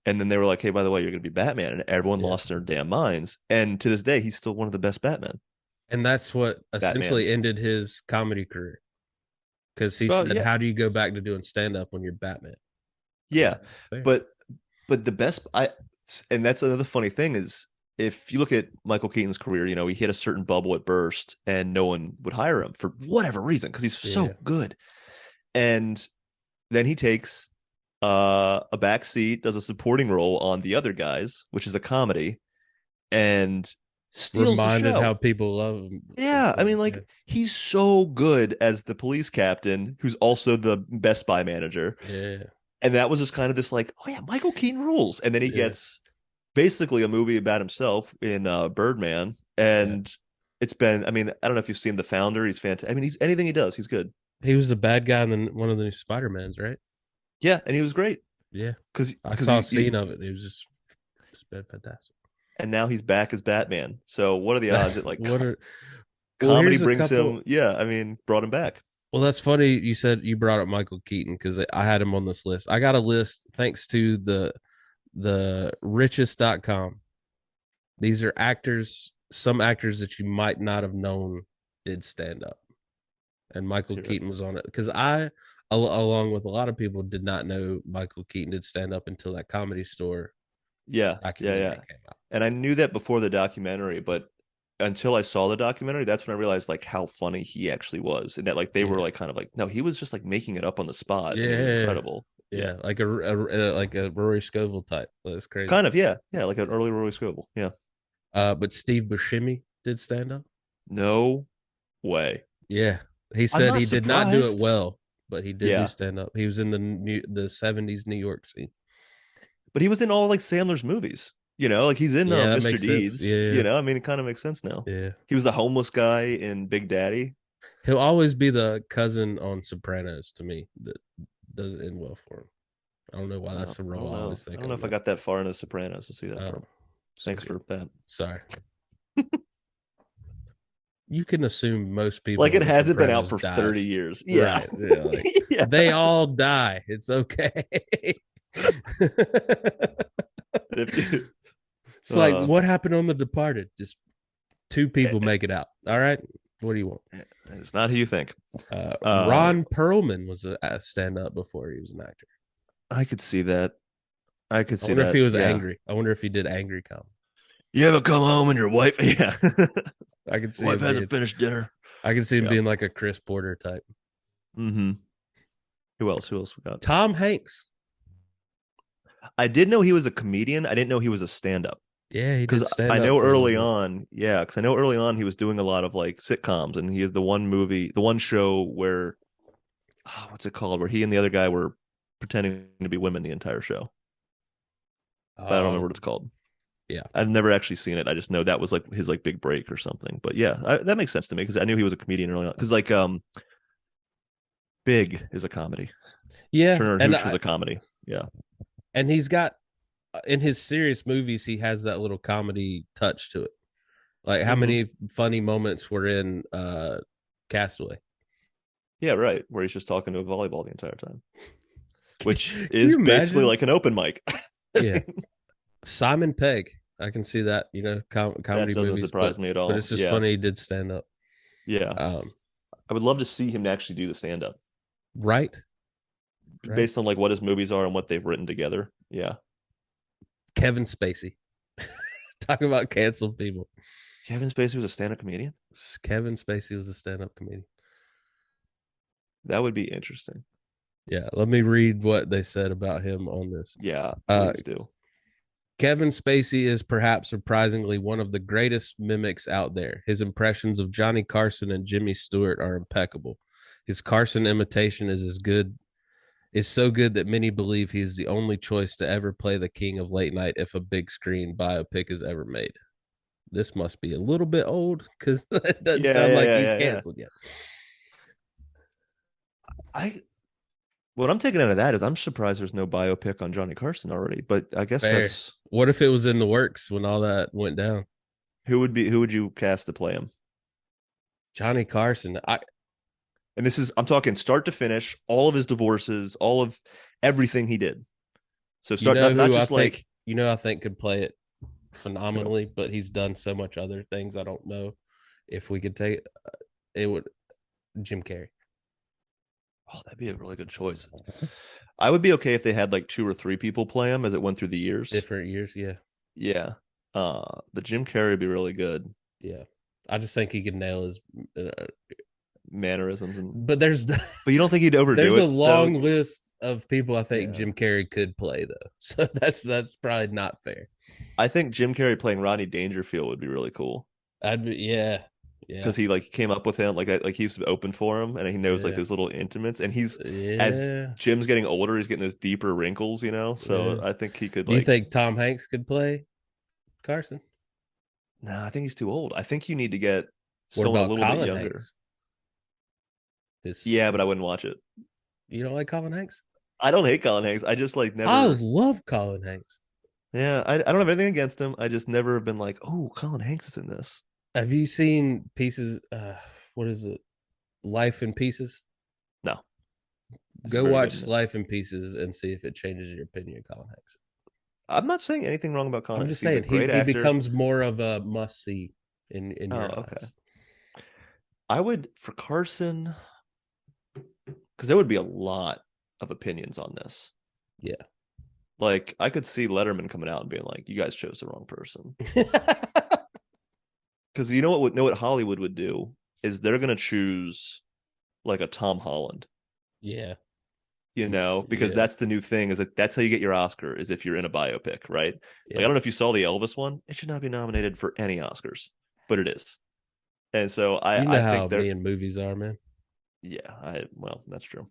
And then they were like, hey, by the way, you're going to be Batman. And everyone lost their damn minds. And to this day, he's still one of the best Batman. And that's what essentially ended his comedy career. Because he said, how do you go back to doing stand-up when you're Batman? Yeah. But the best, and that's another funny thing is if you look at Michael Keaton's career, you know, he hit a certain bubble at burst and no one would hire him for whatever reason because he's so good. And then he takes a back seat, does a supporting role on The Other Guys, which is a comedy, and steals reminded the show. How people love him. Yeah, I mean, like he's so good as the police captain, who's also the Best Buy manager. Yeah, and that was just kind of this like, oh yeah, Michael Keaton rules, and then he gets basically a movie about himself in Birdman, and it's been. I mean, I don't know if you've seen The Founder. He's fantastic. I mean, he's anything he does, he's good. He was the bad guy in one of the new Spider-Mans, right? Yeah, and he was great. Yeah, because I saw a scene of it. It was just been fantastic. And now he's back as Batman. So what are the odds that like comedy brings him? Yeah, I mean, brought him back. Well, that's funny. You said you brought up Michael Keaton because I had him on this list. I got a list thanks to the richest.com. These are actors, some actors that you might not have known did stand up. And Michael Keaton was on it because I, along with a lot of people, did not know Michael Keaton did stand up until that Comedy Store. Yeah. Came out. And I knew that before the documentary, but until I saw the documentary, that's when I realized like how funny he actually was, and that like they were like kind of like no, he was just like making it up on the spot. Yeah, it was incredible. Yeah, like a Rory Scovel type. That's crazy. Kind of, yeah, like an early Rory Scovel. Yeah. But Steve Buscemi did stand up. No way. Yeah, he said he did not do it well, but he did do stand up. He was in the 70s New York scene. But he was in all like Sandler's movies. You know, like he's in Mr. Deeds. Yeah. You know, I mean, it kind of makes sense now. Yeah. He was the homeless guy in Big Daddy. He'll always be the cousin on Sopranos to me that doesn't end well for him. I don't know why that's the role I always think. I don't know if I got that far into Sopranos to see that. Thanks for that. Sorry. You can assume most people like it hasn't been out for 30 years. Yeah. Right. Yeah, like, they all die. It's okay. It's like what happened on The Departed? Just 2 people make it out. All right. What do you want? It's not who you think. Ron Perlman was a stand-up before he was an actor. I could see that. I wonder if he was angry. I wonder if he did angry comedy. You ever come home and your wife? Yeah. I could see wife hasn't finished dinner. I can see him being like a Chris Porter type. Mm-hmm. Who else we got? Tom Hanks. I did know he was a comedian. I didn't know he was a stand-up. Yeah, he did stand-up. I know early on. Yeah, because I know early on he was doing a lot of like sitcoms, and he has the one show where, what's it called? Where he and the other guy were pretending to be women the entire show. But I don't remember what it's called. Yeah, I've never actually seen it. I just know that was like his like big break or something. But yeah, that makes sense to me because I knew he was a comedian early on. Because like Big is a comedy. Yeah, Turner and Hooch was a comedy. Yeah, and he's got in his serious movies he has that little comedy touch to it. Like how many funny moments were in Castaway? Yeah, right. Where he's just talking to a volleyball the entire time, which is basically like an open mic. Yeah. Simon Pegg, I can see that. You know, comedy that doesn't movies surprise me at all. But it's just funny he did stand up. Yeah, I would love to see him actually do the stand up. Right. Based on like what his movies are and what they've written together. Yeah. Kevin Spacey. Talk about canceled people. Kevin Spacey was a stand-up comedian? Kevin Spacey was a stand-up comedian. That would be interesting. Yeah, let me read what they said about him on this. Yeah, please do. Kevin Spacey is perhaps surprisingly one of the greatest mimics out there. His impressions of Johnny Carson and Jimmy Stewart are impeccable. His Carson imitation is so good that many believe he is the only choice to ever play the king of late night if a big screen biopic is ever made. This must be a little bit old because it doesn't sound like he's canceled yet. What I'm taking out of that is I'm surprised there's no biopic on Johnny Carson already, but I guess that's. What if it was in the works when all that went down? Who would you cast to play him? Johnny Carson. And I'm talking start to finish, all of his divorces, all of everything he did. So not just like I think could play it phenomenally, but he's done so much other things. I don't know if we could take it. Would Jim Carrey? Oh, that'd be a really good choice. I would be okay if they had like 2 or 3 people play him as it went through the years. Different years, yeah. Yeah. But Jim Carrey would be really good. Yeah. I just think he could nail his mannerisms. But you don't think he'd overdo it? There's a long list of people I think Jim Carrey could play, though. So that's probably not fair. I think Jim Carrey playing Rodney Dangerfield would be really cool. Yeah. Because he like came up with him, like he's open for him, and he knows like those little intimates, and he's as Jim's getting older, he's getting those deeper wrinkles, So I think he could. Do you think Tom Hanks could play Carson? No, I think he's too old. I think you need to get someone a little bit younger. Yeah, but I wouldn't watch it. You don't like Colin Hanks? I don't hate Colin Hanks. I just like never. I love Colin Hanks. Yeah, I don't have anything against him. I just never been like, oh, Colin Hanks is in this. Have you seen Pieces? What is it? Life in Pieces? No. Go watch Life in Pieces and see if it changes your opinion of Colin Hanks. I'm not saying anything wrong about Colin. I'm just saying he becomes more of a must see in your eyes. Okay. I would for Carson because there would be a lot of opinions on this. Yeah. Like I could see Letterman coming out and being like, "You guys chose the wrong person." Because you know what Hollywood would do is they're gonna choose like a Tom Holland. Yeah. Because that's the new thing, is like that's how you get your Oscar, is if you're in a biopic, right? Yeah. Like I don't know if you saw the Elvis one. It should not be nominated for any Oscars, but it is. And so I think how me and movies are, man. Yeah, well, that's true.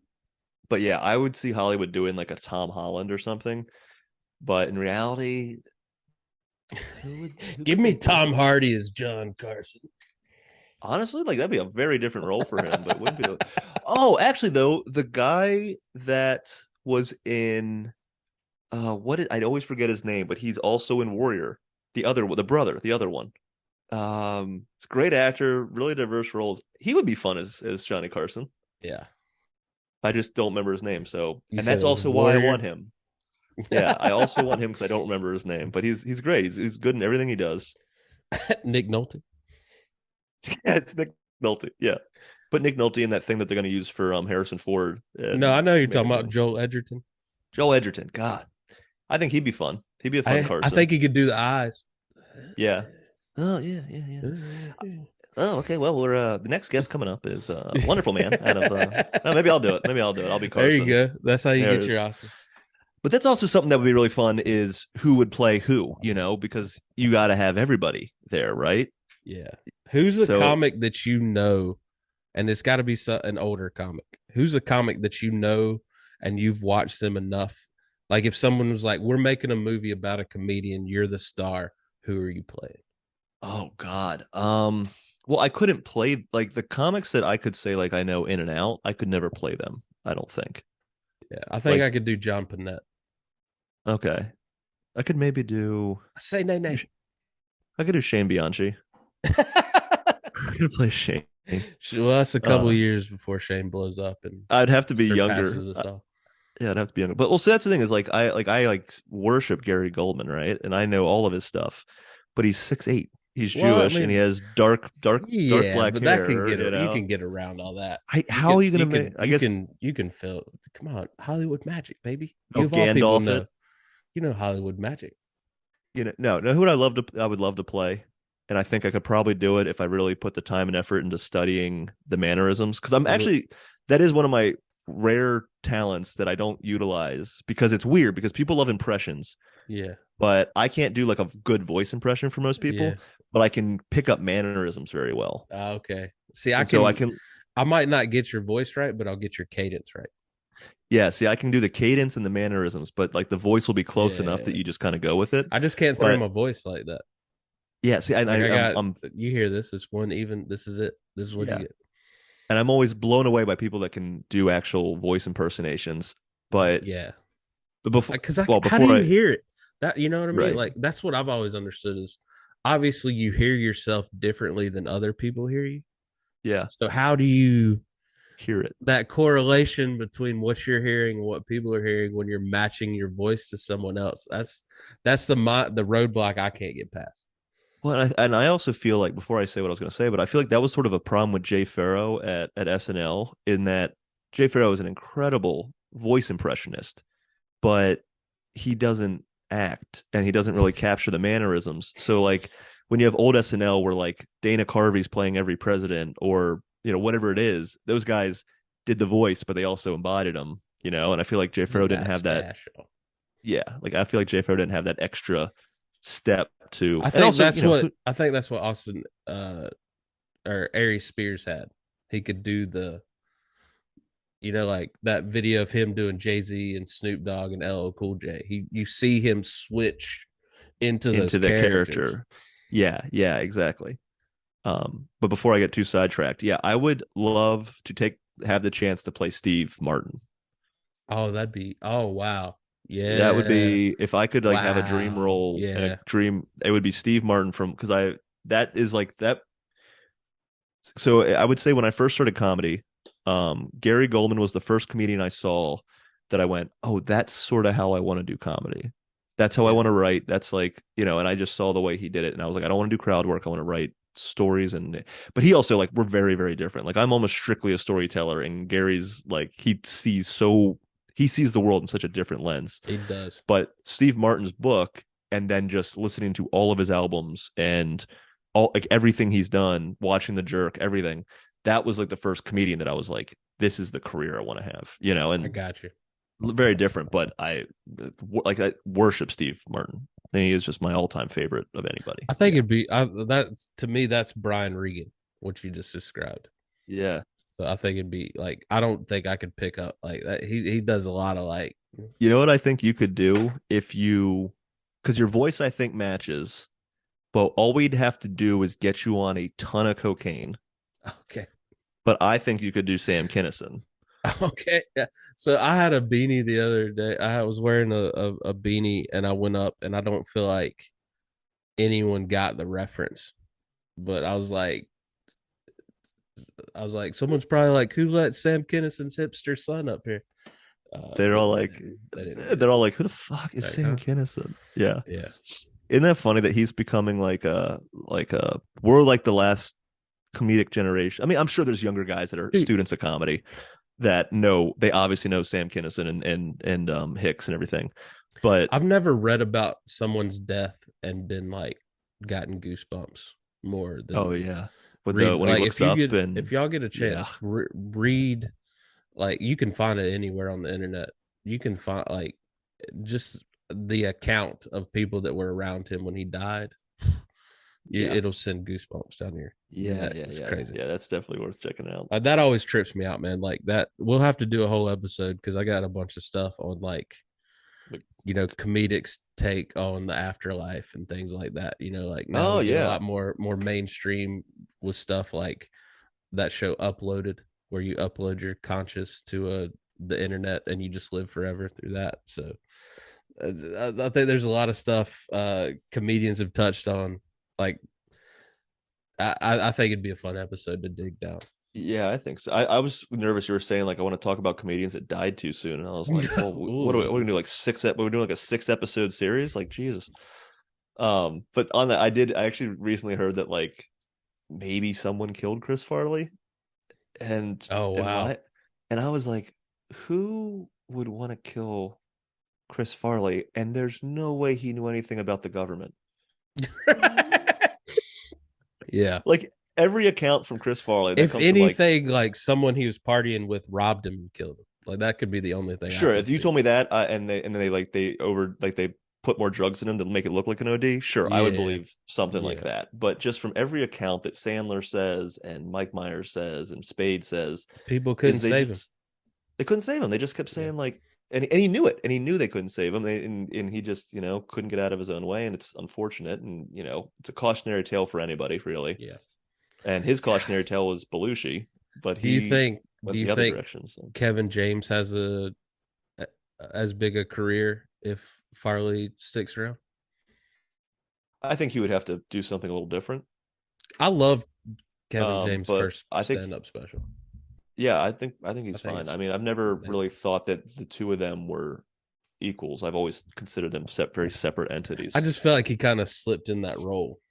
But yeah, I would see Hollywood doing like a Tom Holland or something. But in reality, give me Tom Hardy as John Carson. Honestly, like that'd be a very different role for him, but it wouldn't be. Oh, actually, though, the guy that was in, I'd always forget his name, but he's also in Warrior. The other one. It's a great actor, really diverse roles. He would be fun as Johnny Carson. Yeah, I just don't remember his name. So, and that's also why I want him. Yeah, I also want him because I don't remember his name, but he's great. He's good in everything he does. Nick Nolte. Yeah, it's Nick Nolte. Yeah, but Nick Nolte in that thing that they're going to use for Harrison Ford. No, I know you're talking about Joel Edgerton. Joel Edgerton. God, I think he'd be fun. He'd be a fun Carson. I think he could do the eyes. Yeah. Oh yeah. Oh, okay. Well, we're the next guest coming up is Wonderful Man. Maybe I'll do it. I'll be Carson. There you go. That's how you get your Oscar. But that's also something that would be really fun, is who would play who, because you got to have everybody there, right? Yeah. Who's a comic that and it's got to be an older comic. Who's a comic that and you've watched them enough? Like if someone was like, we're making a movie about a comedian, you're the star, who are you playing? Oh, God. Well, I couldn't play, like the comics that I could say like I know in and out, I could never play them, I don't think. Yeah, I think I could do John Panette. Okay. I could maybe do... Say nay. I could do Shane Bianchi. I'm gonna play Shane. Well, that's a couple years before Shane blows up, and I'd have to be younger. Yeah, I'd have to be younger. But so that's the thing, is like I worship Gary Goldman, right? And I know all of his stuff, but he's 6'8". He's Jewish, and he has dark black hair. But that can you can get around all that. How are you gonna make? I guess you can feel. Come on, Hollywood magic, baby. Gandalf know. You know Hollywood magic. No. Who would I would love to play? And I think I could probably do it if I really put the time and effort into studying the mannerisms. Because I'm actually that is one of my rare talents that I don't utilize because it's weird because people love impressions. Yeah. But I can't do like a good voice impression for most people, but I can pick up mannerisms very well. Okay. See, so I can I might not get your voice right, but I'll get your cadence right. Yeah, see, I can do the cadence and the mannerisms, but like the voice will be close enough that you just kind of go with it. I just can't throw my voice like that. Yeah, see, I'm you hear this? It's one even. This is it. This is what you get. And I'm always blown away by people that can do actual voice impersonations. But before, how do you hear it? That you know what I mean? Right. Like that's what I've always understood is obviously you hear yourself differently than other people hear you. Yeah. So how do you hear it? That correlation between what you're hearing and what people are hearing when you're matching your voice to someone else. That's the roadblock I can't get past. Well, and I also feel like before I say what I was going to say, but I feel like that was sort of a problem with Jay Pharoah at SNL in that Jay Pharoah is an incredible voice impressionist, but he doesn't act and he doesn't really capture the mannerisms. So like when you have old SNL where like Dana Carvey's playing every president or whatever it is, those guys did the voice, but they also embodied them, and I feel like Jay Pharoah didn't have that. Yeah, like I feel like Jay Pharoah didn't have that extra step to. I think also, that's what Austin or Ari Spears had. He could do the like that video of him doing Jay-Z and Snoop Dogg and LL Cool J. You see him switch into the character. Yeah, exactly. But before I get too sidetracked, I would love to have the chance to play Steve Martin. Oh, wow. Yeah. That would be if I could have a dream role and a dream, it would be Steve Martin that is like that. So I would say when I first started comedy, Gary Goldman was the first comedian I saw that I went, oh, that's sort of how I want to do comedy. That's how I want to write. That's like, and I just saw the way he did it. And I was like, I don't want to do crowd work. I want to write stories. But he also we're very, very different. Like I'm almost strictly a storyteller and Gary's like, he sees the world in such a different lens. He does. But Steve Martin's book and then just listening to all of his albums and all everything he's done, watching The Jerk, everything, that was like the first comedian that I was like, this is the career I want to have, and I got you. Very different, but I worship Steve Martin. And he is just my all-time favorite of anybody. I think it'd be to me that's Brian Regan, what you just described. Yeah. So I think it'd be like I don't think I could pick up like that. He does a lot of like. You know what I think you could do because your voice I think matches, but all we'd have to do is get you on a ton of cocaine. Okay. But I think you could do Sam Kinison. Okay. Yeah. So I had a beanie the other day. I was wearing a beanie and I went up and I don't feel like anyone got the reference. But I was like, someone's probably like, who let Sam Kinison's hipster son up here? They're all like, who the fuck is Sam Kinison? Yeah. Yeah. Isn't that funny that he's becoming we're like the last comedic generation. I mean, I'm sure there's younger guys that are students of comedy that they obviously know Sam Kinison and Hicks and everything. But I've never read about someone's death and been like gotten goosebumps more than when he looks up if y'all get a chance, read you can find it anywhere on the internet. You can find just the account of people that were around him when he died. It'll send goosebumps down here. It's crazy. Yeah, that's definitely worth checking out. That always trips me out, man. Like that, we'll have to do a whole episode because I got a bunch of stuff on comedics take on the afterlife and things like that. Now a lot more mainstream with stuff like that show Uploaded, where you upload your conscious to the internet and you just live forever through that. So I think there's a lot of stuff comedians have touched on. Like, I think it'd be a fun episode to dig down. Yeah, I think so. I was nervous. You were saying I want to talk about comedians that died too soon, and I was like, well, what are we gonna do? Like we're doing like a 6-episode series? Like Jesus. But on that, I actually recently heard that maybe someone killed Chris Farley, and oh wow, and I was like, who would want to kill Chris Farley? And there's no way he knew anything about the government. Yeah. every account from Chris Farley. If anything, like someone he was partying with robbed him and killed him. Like that could be the only thing. Sure, if you told me that, and they put more drugs in him to make it look like an OD, sure, I would believe something like that. But just from every account that Sandler says and Mike Myers says and Spade says, people couldn't save him. They couldn't save him. They just kept saying like, and he knew it, and he knew they couldn't save him, and he just couldn't get out of his own way, and it's unfortunate, and it's a cautionary tale for anybody, really. Yeah. And his cautionary tale was Belushi, but do you think direction, Kevin James has as big a career if Farley sticks around? I think he would have to do something a little different. I love Kevin James' first stand-up special. Yeah, I think he's fine. I mean, I've never really thought that the two of them were equals. I've always considered them very separate entities. I just felt like he kind of slipped in that role.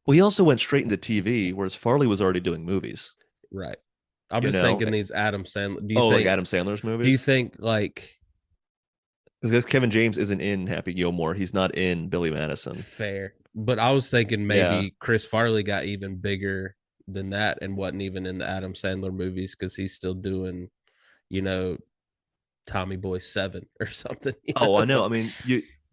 Well, he also went straight into TV, whereas Farley was already doing movies. Right. I'm just thinking these Adam Sandler. Like Adam Sandler's movies? Do you think like... Because Kevin James isn't in Happy Gilmore. He's not in Billy Madison. Fair. But I was thinking maybe Chris Farley got even bigger than that and wasn't even in the Adam Sandler movies because he's still doing, Tommy Boy 7 or something. Oh, I know. I mean,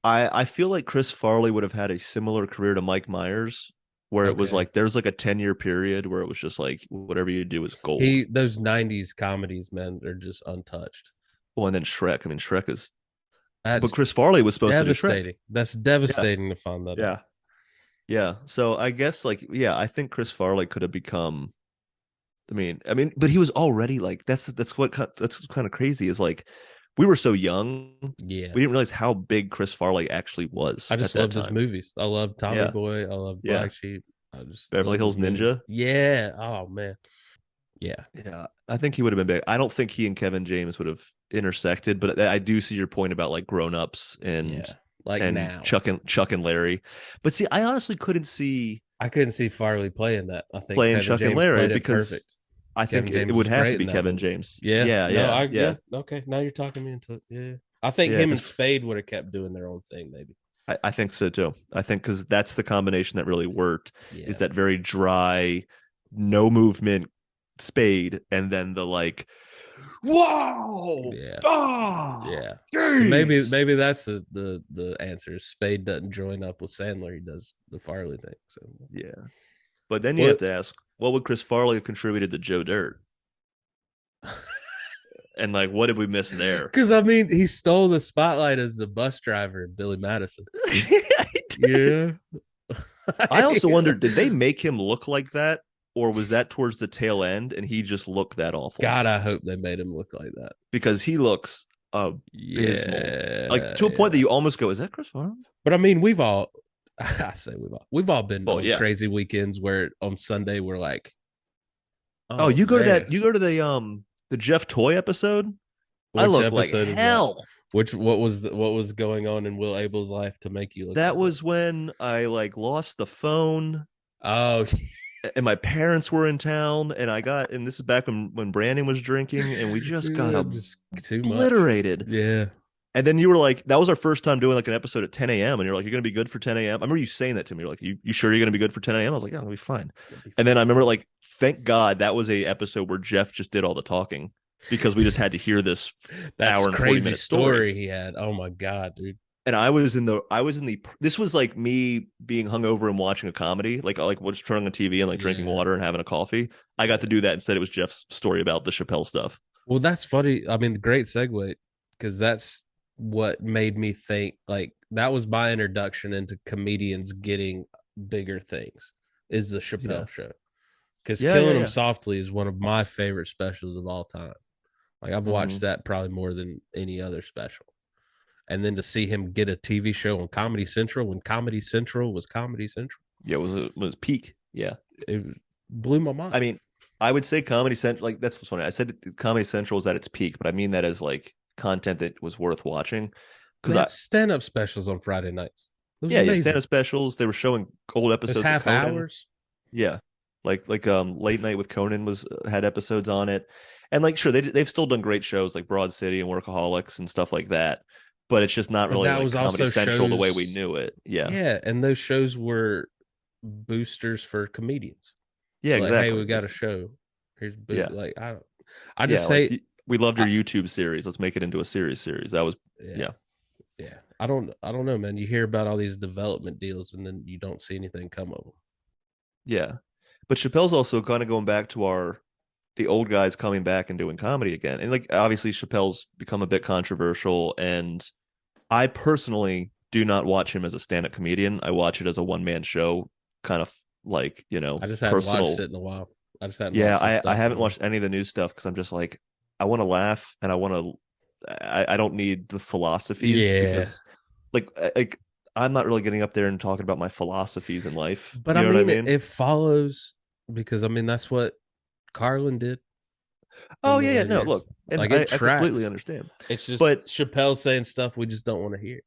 I feel like Chris Farley would have had a similar career to Mike Myers, where it was like there's like a 10-year period where it was just like whatever you do is gold. Those 90s comedies, man, they're just untouched. Well, and then Shrek. I mean, Shrek is... but Chris Farley was supposed to do Shrek. That's devastating to find that out. Yeah. So I guess I think Chris Farley could have become... I mean, but he was already like, that's kind of crazy is like, we were so young. Yeah. We didn't realize how big Chris Farley actually was. I just loved his movies. I love Tommy Boy. I love Black Sheep. Beverly Hills Ninja. Yeah. Oh, man. Yeah. Yeah. I think he would have been big. I don't think he and Kevin James would have intersected, but I do see your point about like grown-ups and now Chuck and Larry. But see, I honestly couldn't see Farley playing that. I think playing Chuck and Larry because perfect. I think it would have to be Kevin James. Yeah. Okay, now you're talking me into it. Yeah. I think him and Spade would have kept doing their own thing, maybe. I think so too. I think because that's the combination that really worked. Is that very dry, no movement Spade, and then the like, whoa, yeah. So maybe that's the answer. Spade doesn't join up with Sandler; he does the Farley thing. So yeah, but then you have to ask, what would Chris Farley have contributed to Joe Dirt? And like, what did we miss there? Because I mean, he stole the spotlight as the bus driver in Billy Madison. Yeah. I also wondered, did they make him look like that, or was that towards the tail end and he just looked that awful? God, I hope they made him look like that because he looks abysmal, like to a point that you almost go, "Is that Chris Farley?" But I mean, we've all been on crazy weekends where on Sunday we're like, you go to the Jeff Toy episode. I look like hell. What was going on in Will Abel's life to make you look? That was when I like lost the phone. Oh, and my parents were in town, and this is back when Brandon was drinking, and we just got obliterated. Yeah. And then you were like, that was our first time doing like an episode at 10 a.m. And you're like, you're going to be good for 10 a.m. I remember you saying that to me. You're like, you sure you're going to be good for 10 a.m.? I was like, yeah, I'll be fine. And then I remember like, thank God that was a episode where Jeff just did all the talking because we just had to hear this hour and 40 minute story he had. Oh my God, dude. And this was like me being hungover and watching a comedy, like just turning on TV and like drinking water and having a coffee. I got to do that. Instead, it was Jeff's story about the Chappelle stuff. Well, that's funny. I mean, great segue, because that's what made me think, like, that was my introduction into comedians getting bigger things, is the Chappelle show. Because Killing Him Softly is one of my favorite specials of all time. Like, I've watched that probably more than any other special. And then to see him get a TV show on Comedy Central when Comedy Central was Comedy Central. Yeah, it was peak. Yeah. It blew my mind. I mean, I would say Comedy Central, like, that's what's funny. I said Comedy Central was at its peak, but I mean that as like content that was worth watching. Because stand-up specials on Friday nights. Yeah, stand-up specials. They were showing old episodes. Half hours. Yeah, like Late Night with Conan had episodes on it, and like sure they've still done great shows like Broad City and Workaholics and stuff like that. But it's just not really like Comedy Central the way we knew it. Yeah, and those shows were boosters for comedians. Yeah, like, exactly. hey, we got a show. Here's yeah. Like I just say like, we loved your YouTube series. Let's make it into a series. That was yeah. I don't know, man. You hear about all these development deals and then you don't see anything come of them. Yeah. But Chappelle's also kind of going back to the old guys coming back and doing comedy again. And like obviously Chappelle's become a bit controversial, and I personally do not watch him as a stand-up comedian. I watch it as a one-man show, kind of like, I just haven't personal. watched it in a while. I just hadn't Yeah, watched his stuff I haven't in a while. watched any of the new stuff because I'm just like, I want to laugh and I don't need the philosophies because like I'm not really getting up there and talking about my philosophies in life. But You know I mean, what I mean? it follows because I mean that's what Carlin did. Oh yeah, no, look, and like I tracks. completely understand. It's just but Chappelle saying stuff we just don't want to hear.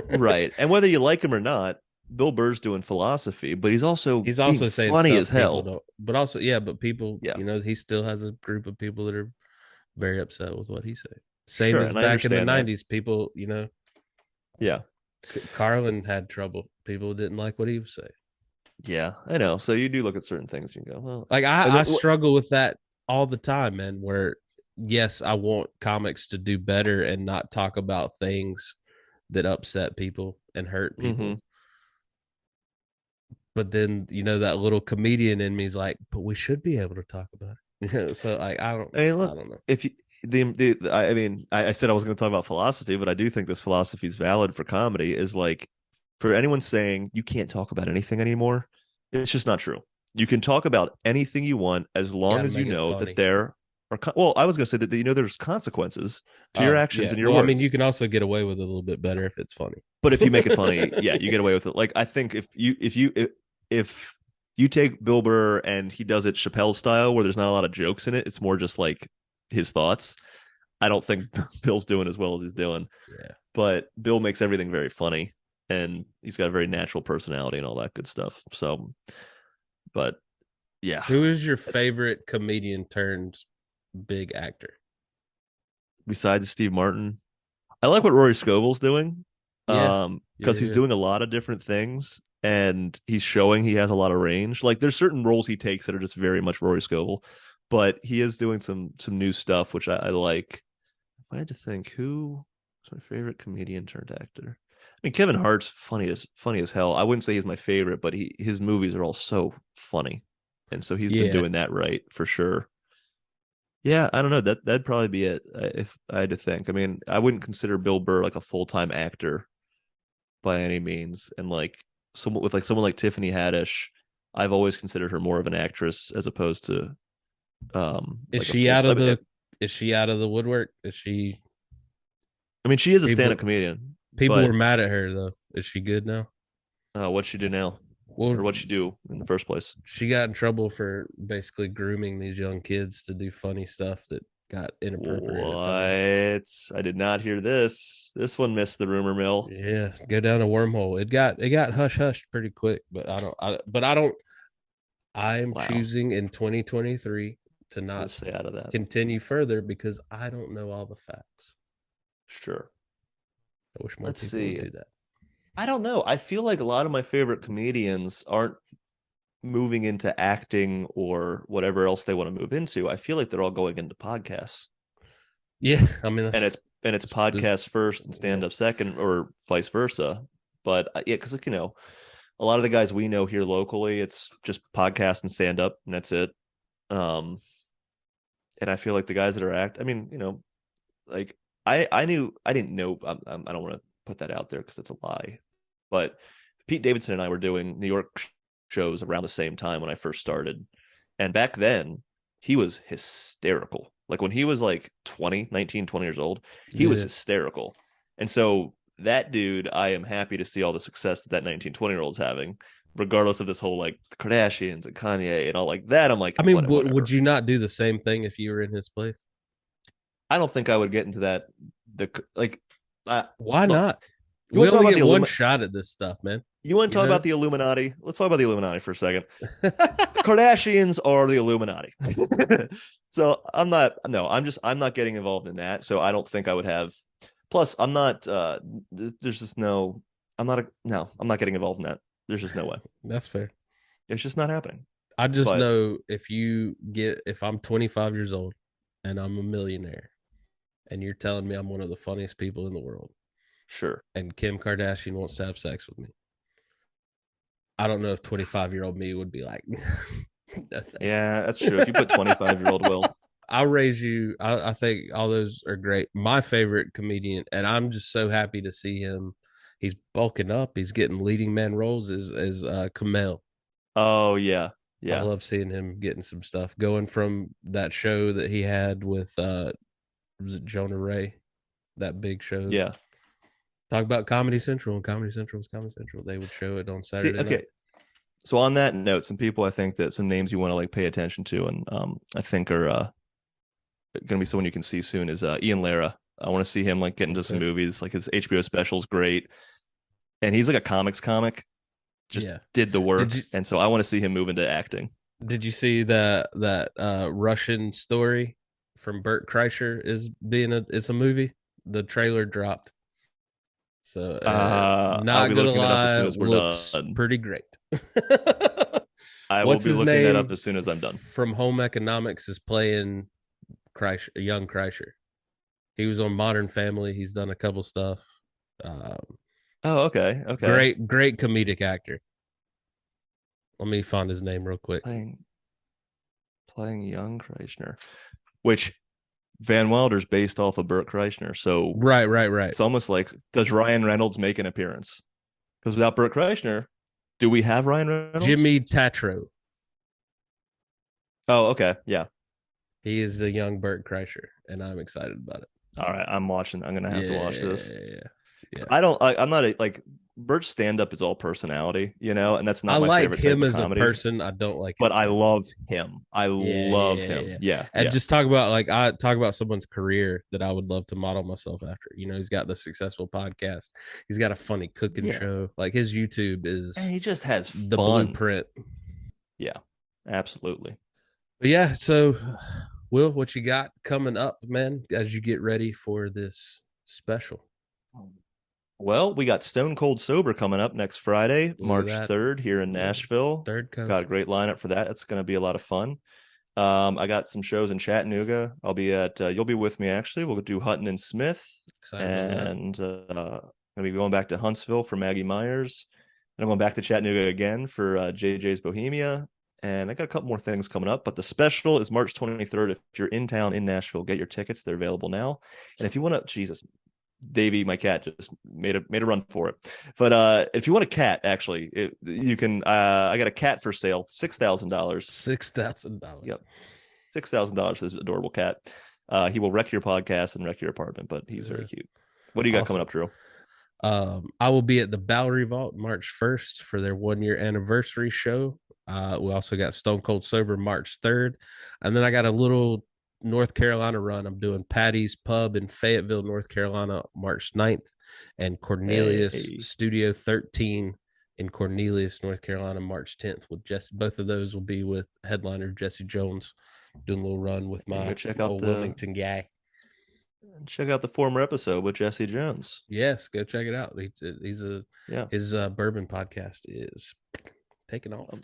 Right, and whether you like him or not, Bill Burr's doing philosophy, but he's also saying funny stuff as hell. Don't, but also, but people, he still has a group of people that are very upset with what he's saying. Same as back in the 90s, people, Yeah. Carlin had trouble. People didn't like what he was saying. Yeah, I know. So you do look at certain things and you go, well, like I struggle with that all the time, man, where yes, I want comics to do better and not talk about things that upset people and hurt people. Mm-hmm. But then, that little comedian in me is like, but we should be able to talk about it. So like, I don't know. If you, I said I was going to talk about philosophy, but I do think this philosophy is valid for comedy. Is like, for anyone saying you can't talk about anything anymore, it's just not true. You can talk about anything you want as long as you know that there are. Well, I was going to say that there's consequences to your actions and your words. I mean, you can also get away with it a little bit better if it's funny. But if you make it funny, yeah, you get away with it. Like I think if you take Bill Burr and he does it Chappelle style, where there's not a lot of jokes in it, it's more just like his thoughts. I don't think Bill's doing as well as he's doing. Yeah. But Bill makes everything very funny, and he's got a very natural personality and all that good stuff. So, but yeah. Who is your favorite comedian turned big actor? Besides Steve Martin, I like what Rory Scovel's doing. Because he's doing a lot of different things, and he's showing he has a lot of range. Like there's certain roles he takes that are just very much Rory Scovel, but he is doing some new stuff, which I like. If I had to think, who was my favorite comedian turned actor? I mean, Kevin Hart's funny as hell. I wouldn't say he's my favorite, but his movies are all so funny, and so he's been doing that right for sure. Yeah, I don't know. That'd probably be it if I had to think. I mean, I wouldn't consider Bill Burr like a full-time actor by any means, and like someone like Tiffany Haddish, I've always considered her more of an actress as opposed to. Is she out of the woodwork? Is she? I mean, she is a stand-up comedian. People were mad at her though. Is she good now? What'd she do now? Or what'd she do in the first place? She got in trouble for basically grooming these young kids to do funny stuff that got inappropriate. What? I did not hear this. This one missed the rumor mill. Yeah, go down a wormhole. It got hushed pretty quick, but I'm choosing in 2023 to not stay out of that. Continue further because I don't know all the facts. Sure. I wish more people would do that. I don't know. I feel like a lot of my favorite comedians aren't moving into acting or whatever else they want to move into. I feel like they're all going into podcasts. Yeah, I mean, it's podcast first and stand up second, or vice versa. But yeah, because like, a lot of the guys we know here locally, it's just podcast and stand up, and that's it. And I feel like the guys that are I mean, like I didn't know. I don't want to put that out there because it's a lie. But Pete Davidson and I were doing New York shows around the same time when I first started. And back then, he was hysterical. Like when he was like 20 years old, he was hysterical. And so that dude, I am happy to see all the success that 19, 20-year-old's having, regardless of this whole like Kardashians and Kanye and all like that. I'm like, I mean, would you not do the same thing if you were in his place? I don't think I would get into that. Why not? We only get one shot at this stuff, man. You want to talk about the Illuminati? Let's talk about the Illuminati for a second. Kardashians are the Illuminati. So I'm not getting involved in that. So I don't think I would have. Plus, I'm not. There's just no. I'm not getting involved in that. There's just no way. That's fair. It's just not happening. I just know if I'm 25 years old and I'm a millionaire and you're telling me I'm one of the funniest people in the world. Sure. And Kim Kardashian wants to have sex with me. I don't know if 25-year-old me would be like, no, yeah, that's true. If you put 25-year-old Will, I'll raise you. I think all those are great. My favorite comedian, and I'm just so happy to see him. He's bulking up. He's getting leading man roles. Is Kumail. Oh yeah. I love seeing him getting some stuff. Going from that show that he had with was it Jonah Ray, that big show. Yeah. Talk about Comedy Central, and Comedy Central was Comedy Central. They would show it on Saturday night. So on that note, some people I think that some names you want to like pay attention to, and I think are going to be someone you can see soon is Ian Lara. I want to see him like get into some movies. Like his HBO special is great, and he's like a comics comic. Just did the work, and so I want to see him move into acting. Did you see that Russian story from Bert Kreischer it's a movie? The trailer dropped. So not gonna lie, looks pretty great. I will be looking that up as soon as I'm done. From Home Economics is playing Kreischer, young Kreischer. He was on Modern Family. He's done a couple stuff. Okay. Great comedic actor. Let me find his name real quick. Playing young Kreischer, which Van Wilder's based off of Bert Kreischer. So right. It's almost like, does Ryan Reynolds make an appearance? Because without Bert Kreischer, do we have Ryan Reynolds? Jimmy Tatro. Oh, okay, yeah. He is the young Bert Kreischer, and I'm excited about it. All right, I'm watching. I'm gonna have to watch this. Yeah. I'm not Bert's stand-up is all personality, and that's not my favorite type of comedy. I like him as a person. I don't like, but I love him. I love him. Yeah. And just talk about someone's career that I would love to model myself after. He's got the successful podcast. He's got a funny cooking show. Like his YouTube is. And he just has the fun. blueprint. Yeah, absolutely. But yeah, so Will, what you got coming up, man, as you get ready for this special? Well, we got Stone Cold Sober coming up next Friday, March 3rd here in Nashville. Got a great lineup for that. It's going to be a lot of fun. I got some shows in Chattanooga. I'll be at, you'll be with me actually. We'll do Hutton and Smith. And going to be going back to Huntsville for Maggie Myers. And I'm going back to Chattanooga again for JJ's Bohemia. And I got a couple more things coming up, but the special is March 23rd. If you're in town in Nashville, get your tickets. They're available now. And if you want to, Davey, my cat, just made a run for it. But if you want a cat, actually, you can. I got a cat for sale, $6,000. $6,000. Yep, $6,000 for this adorable cat. He will wreck your podcast and wreck your apartment, but he's very cute. What do you got coming up, Drew? I will be at the Bowery Vault March 1st for their 1-year anniversary show. We also got Stone Cold Sober March 3rd, and then I got a little North Carolina run. I'm doing Patty's Pub in Fayetteville, North Carolina, March 9th, and Cornelius Studio 13 in Cornelius, North Carolina, March 10th. With Jesse, both of those will be with headliner Jesse Jones, doing a little run with my old Wilmington guy. Check out the former episode with Jesse Jones. Yes, go check it out. His bourbon podcast is taking off.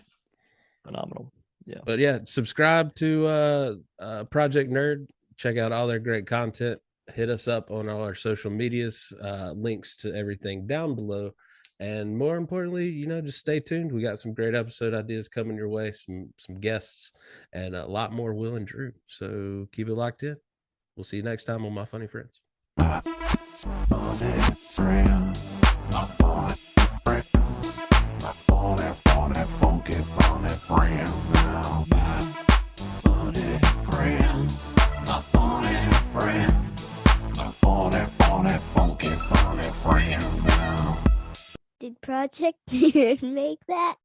Phenomenal. Yeah. But yeah, subscribe to Project Nerd. Check out all their great content. Hit us up on all our social medias. Links to everything down below. And more importantly, just stay tuned. We got some great episode ideas coming your way, some guests, and a lot more Will and Drew. So keep it locked in. We'll see you next time on My Funny Friends. Did Project Nerd make that?